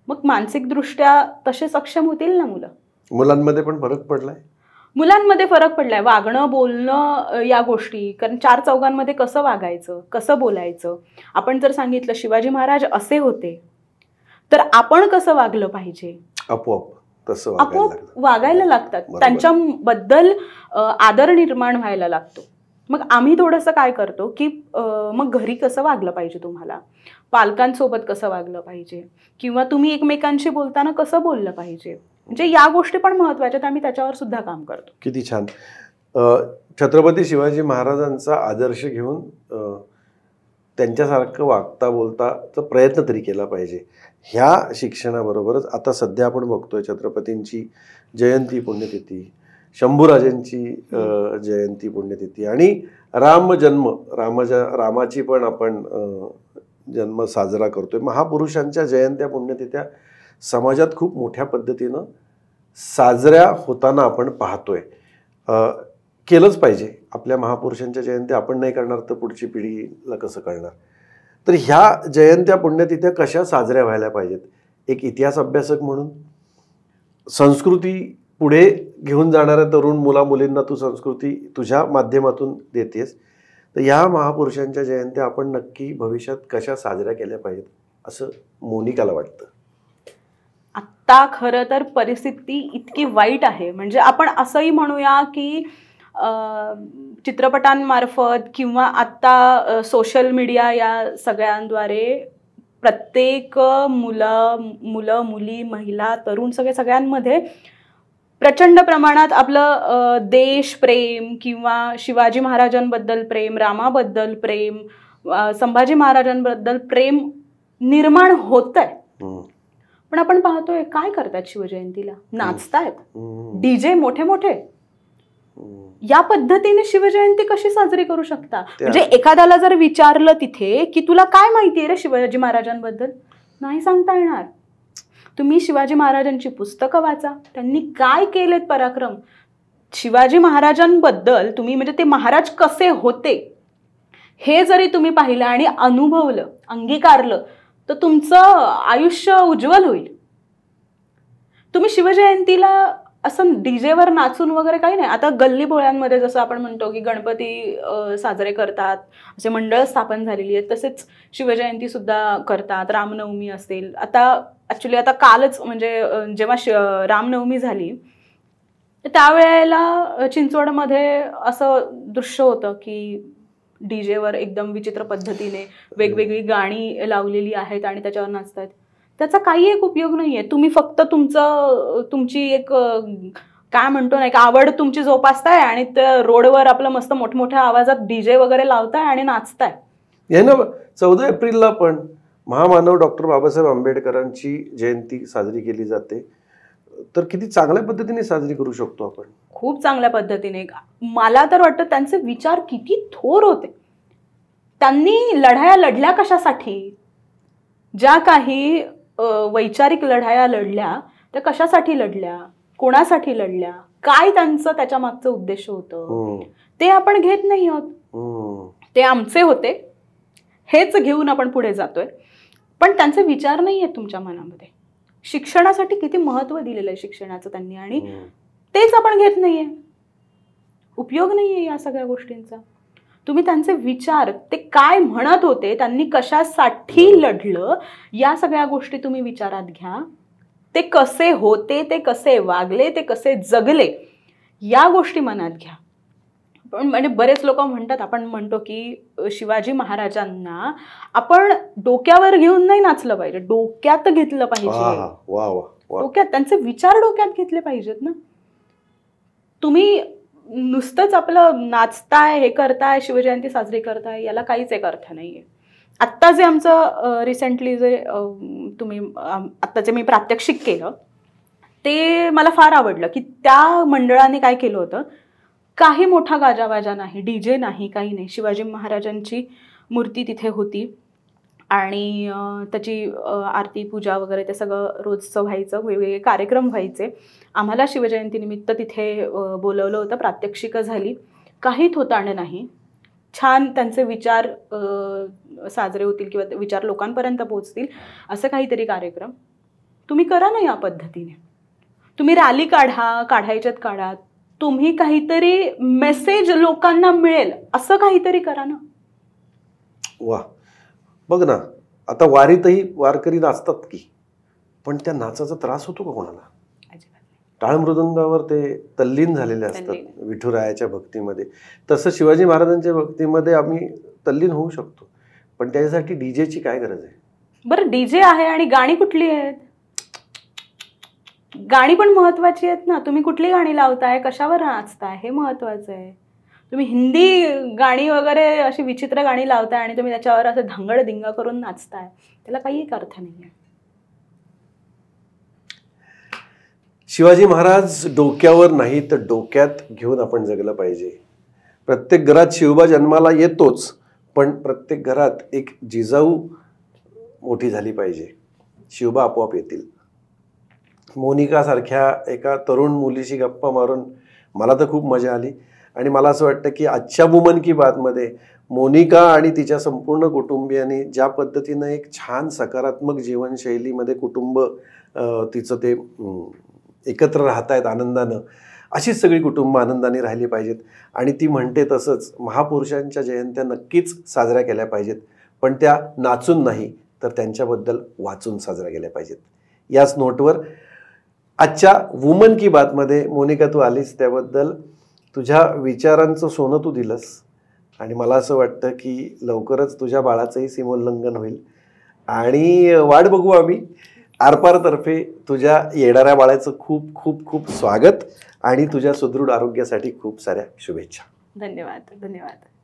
मग मानसिकदृष्ट्या तसे सक्षम होतील ना मुलं. मुलांमध्ये पण फरक पडलाय. मुलांमध्ये फरक पडलाय. वागणं बोलणं या गोष्टी. कारण 4 चौघांमध्ये कसं वागायचं, कसं बोलायचं. आपण जर सांगितलं शिवाजी महाराज असे होते तर आपण कसं वागलं पाहिजे, आपोआप तसं वागायला लागतात. त्यांच्याबद्दल आदर निर्माण व्हायला लागतो. मग आम्ही थोडंसं काय करतो की मग घरी कसं वागलं पाहिजे, तुम्हाला पालकांसोबत कसं वागलं पाहिजे किंवा तुम्ही एकमेकांशी बोलताना कसं बोललं पाहिजे, म्हणजे या गोष्टी पण महत्त्वाच्या. आम्ही त्याच्यावर सुद्धा काम करतो. किती छान. छत्रपती शिवाजी महाराजांचा आदर्श घेऊन त्यांच्यासारखं वागता बोलताचा प्रयत्न तरी केला पाहिजे. ह्या शिक्षणाबरोबरच आता सध्या आपण बघतोय छत्रपतींची जयंती पुण्यतिथी, शंभूराजांची जयंती पुण्यतिथी आणि रामाची पण आपण जन्म साजरा करतोय. महापुरुषांच्या जयंत्या पुण्यतिथ्या समाजात खूप मोठ्या पद्धतीनं साजऱ्या होताना आपण पाहतोय. केलंच पाहिजे. आपल्या महापुरुषांच्या जयंत्या आपण नाही करणार तर पुढची पिढीला कसं करणार? तर ह्या जयंत्या पुण्यतिथ्या कशा साजऱ्या व्हायला पाहिजेत? एक इतिहास अभ्यासक म्हणून संस्कृती पुढे घेऊन जाणाऱ्या तरुण मुलींना तू संस्कृती तुझ्या माध्यमातून देतेस, तर ह्या महापुरुषांच्या जयंत्या आपण नक्की भविष्यात कशा साजऱ्या केल्या पाहिजेत असं मोनिकाला वाटतं? आत्ता खरं तर परिस्थिती इतकी वाईट आहे. म्हणजे आपण असंही म्हणूया की चित्रपटांमार्फत किंवा आत्ता सोशल मीडिया या सगळ्यांद्वारे प्रत्येक मुलं मुली महिला तरुण सगळ्यांमध्ये प्रचंड प्रमाणात आपलं देश प्रेम किंवा शिवाजी महाराजांबद्दल प्रेम, रामाबद्दल प्रेम, संभाजी महाराजांबद्दल प्रेम निर्माण होतंय. पण आपण पाहतोय काय करतात शिवजयंतीला, नाचतायत, डीजे मोठे मोठे. या पद्धतीने शिवजयंती कशी साजरी करू शकता? म्हणजे एखाद्याला जर विचारलं तिथे की तुला काय माहितीये रे शिवाजी महाराजांबद्दल, नाही सांगता येणार. तुम्ही शिवाजी महाराजांची पुस्तकं वाचा, त्यांनी काय केलेत पराक्रम. शिवाजी महाराजांबद्दल तुम्ही म्हणजे ते महाराज कसे होते हे जरी तुम्ही पाहिलं आणि अनुभवलं, अंगीकारलं, तर तुमचं आयुष्य उज्ज्वल होईल. तुम्ही शिवजयंतीला असं डीजेवर नाचून वगैरे काही नाही. आता गल्ली बोळ्यांमध्ये जसं आपण म्हणतो की गणपती साजरे करतात, असे मंडळ स्थापन झालेली आहेत, तसेच शिवजयंती सुद्धा करतात. रामनवमी असेल, आता ॲक्च्युली आता कालच म्हणजे जेव्हा रामनवमी झाली त्यावेळेला चिंचवडमध्ये असं दृश्य होतं की डीजेवर एकदम विचित्र पद्धतीने वेगवेगळी गाणी लावलेली आहेत आणि त्याच्यावर नाचतात. त्याचा काही एक उपयोग नाहीये. तुम्ही फक्त तुमची एक काय म्हणतो ना, एक आवड तुमची जोपासताय आणि त्या रोडवर आपलं मस्त मोठमोठ्या आवाजात डीजे वगैरे लावताय आणि नाचताय. हे ना 14 एप्रिलला पण महामानव डॉक्टर बाबासाहेब आंबेडकरांची जयंती साजरी केली जाते. तर किती चांगल्या पद्धतीने साजरी करू शकतो आपण. खूप चांगल्या पद्धतीने. मला तर वाटतं त्यांचे विचार किती थोर होते. त्यांनी लढाया लढल्या कशासाठी? ज्या काही वैचारिक लढाया लढल्या त्या कशासाठी लढल्या, कोणासाठी लढल्या, काय त्यांचं त्याच्या मागचं उद्देश होतं ते आपण घेत नाही आहोत. ते आमचे होते हेच घेऊन आपण पुढे जातोय, पण त्यांचे विचार नाही आहेत तुमच्या मनामध्ये. शिक्षणासाठी किती महत्व दिलेलं आहे शिक्षणाचं त्यांनी, आणि तेच आपण घेत नाहीये. उपयोग नाहीये या सगळ्या गोष्टींचा. तुम्ही त्यांचे विचार, ते काय म्हणत होते, त्यांनी कशासाठी लढलं, या सगळ्या गोष्टी तुम्ही विचारात घ्या. ते कसे होते, ते कसे वागले, ते कसे जगले, या गोष्टी मनात घ्या. पण म्हणजे बरेच लोक म्हणतात, आपण म्हणतो की शिवाजी महाराजांना आपण डोक्यावर घेऊन नाही नाचलं पाहिजे, डोक्यात घेतलं पाहिजे. डोक्यात त्यांचे विचार डोक्यात घेतले पाहिजेत ना. तुम्ही नुसतंच आपलं नाचताय, हे करताय, शिवजयंती साजरी करताय, याला काहीच एक अर्थ नाहीये. आत्ता जे आमचं रिसेंटली जे आत्ताचे मी प्रात्यक्षिक केलं ते मला फार आवडलं की त्या मंडळाने काय केलं होतं. काही मोठा गाजावाजा नाही, डीजे नाही, काही नाही. शिवाजी महाराजांची मूर्ती तिथे होती आणि त्याची आरती पूजा वगैरे ते सगळं रोजचं व्हायचं, वेगवेगळे कार्यक्रम व्हायचे. आम्हाला शिवजयंतीनिमित्त तिथे बोलवलं होतं, प्रात्यक्षिकं झाली, काही थोतांड नाही. छान त्यांचे विचार साजरे होतील किंवा विचार लोकांपर्यंत पोहोचतील असं काहीतरी कार्यक्रम तुम्ही करा ना. या पद्धतीने तुम्ही रॅली काढायच्यात काढा, तुम्ही काहीतरी मेसेज लोकांना मिळेल असं काहीतरी करा ना. वा, बघ ना, आता वारीतही वारकरी नाचतात की, पण त्या नाचाचा त्रास होतो का कोणाला? टाळ मृदंगावर ते तल्लीन झालेले असतात विठुरायाच्या भक्तीमध्ये. तसं शिवाजी महाराजांच्या भक्तीमध्ये आम्ही तल्लीन होऊ शकतो, पण त्याच्यासाठी डीजेची काय गरज आहे? बरं, डीजे आहे आणि गाणी कुठली आहेत? गाणी पण महत्वाची आहेत ना. तुम्ही कुठली गाणी लावताय, कशावर नाचताय, हे महत्वाचं आहे. तुम्ही हिंदी गाणी वगैरे अशी विचित्र गाणी लावताय आणि तुम्ही त्याच्यावर असं धांगड धिंगा करून नाचताय, त्याला काही एक अर्थ नाहीये. शिवाजी महाराज डोक्यावर नाही तर डोक्यात घेऊन आपण जगलं पाहिजे. प्रत्येक घरात शिवबा जन्माला येतोच, पण प्रत्येक घरात एक जिजाऊ मोठी झाली पाहिजे. शिवबा आपोआप येतील. मोनिका सारख्या एका तरुण मुलीशी गप्पा मारून मला तर खूप मजा आली. आणि मला असं वाटतं की आजच्या वुमन की बातमध्ये मोनिका आणि तिच्या संपूर्ण कुटुंबियांनी ज्या पद्धतीनं एक छान सकारात्मक जीवनशैलीमध्ये कुटुंब तिचं ते एकत्र राहत आहेत आनंदानं, अशीच सगळी कुटुंब आनंदाने राहिली पाहिजेत. आणि ती म्हणते तसंच महापुरुषांच्या जयंत्या नक्कीच साजऱ्या केल्या पाहिजेत, पण त्या नाचून नाही तर त्यांच्याबद्दल वाचून साजऱ्या केल्या पाहिजेत. याच नोटवर आजच्या वुमन की बातमध्ये मोनिका तू आलीस, त्याबद्दल तुझ्या विचारांचं सोनं तू दिलंस. आणि मला असं वाटतं की लवकरच तुझ्या बाळाचंही सीमोल्लंघन होईल आणि वाट बघू आम्ही. आरपारतर्फे तुझ्या येणाऱ्या बाळाचं खूप खूप खूप स्वागत आणि तुझ्या सुदृढ आरोग्यासाठी खूप साऱ्या शुभेच्छा. धन्यवाद.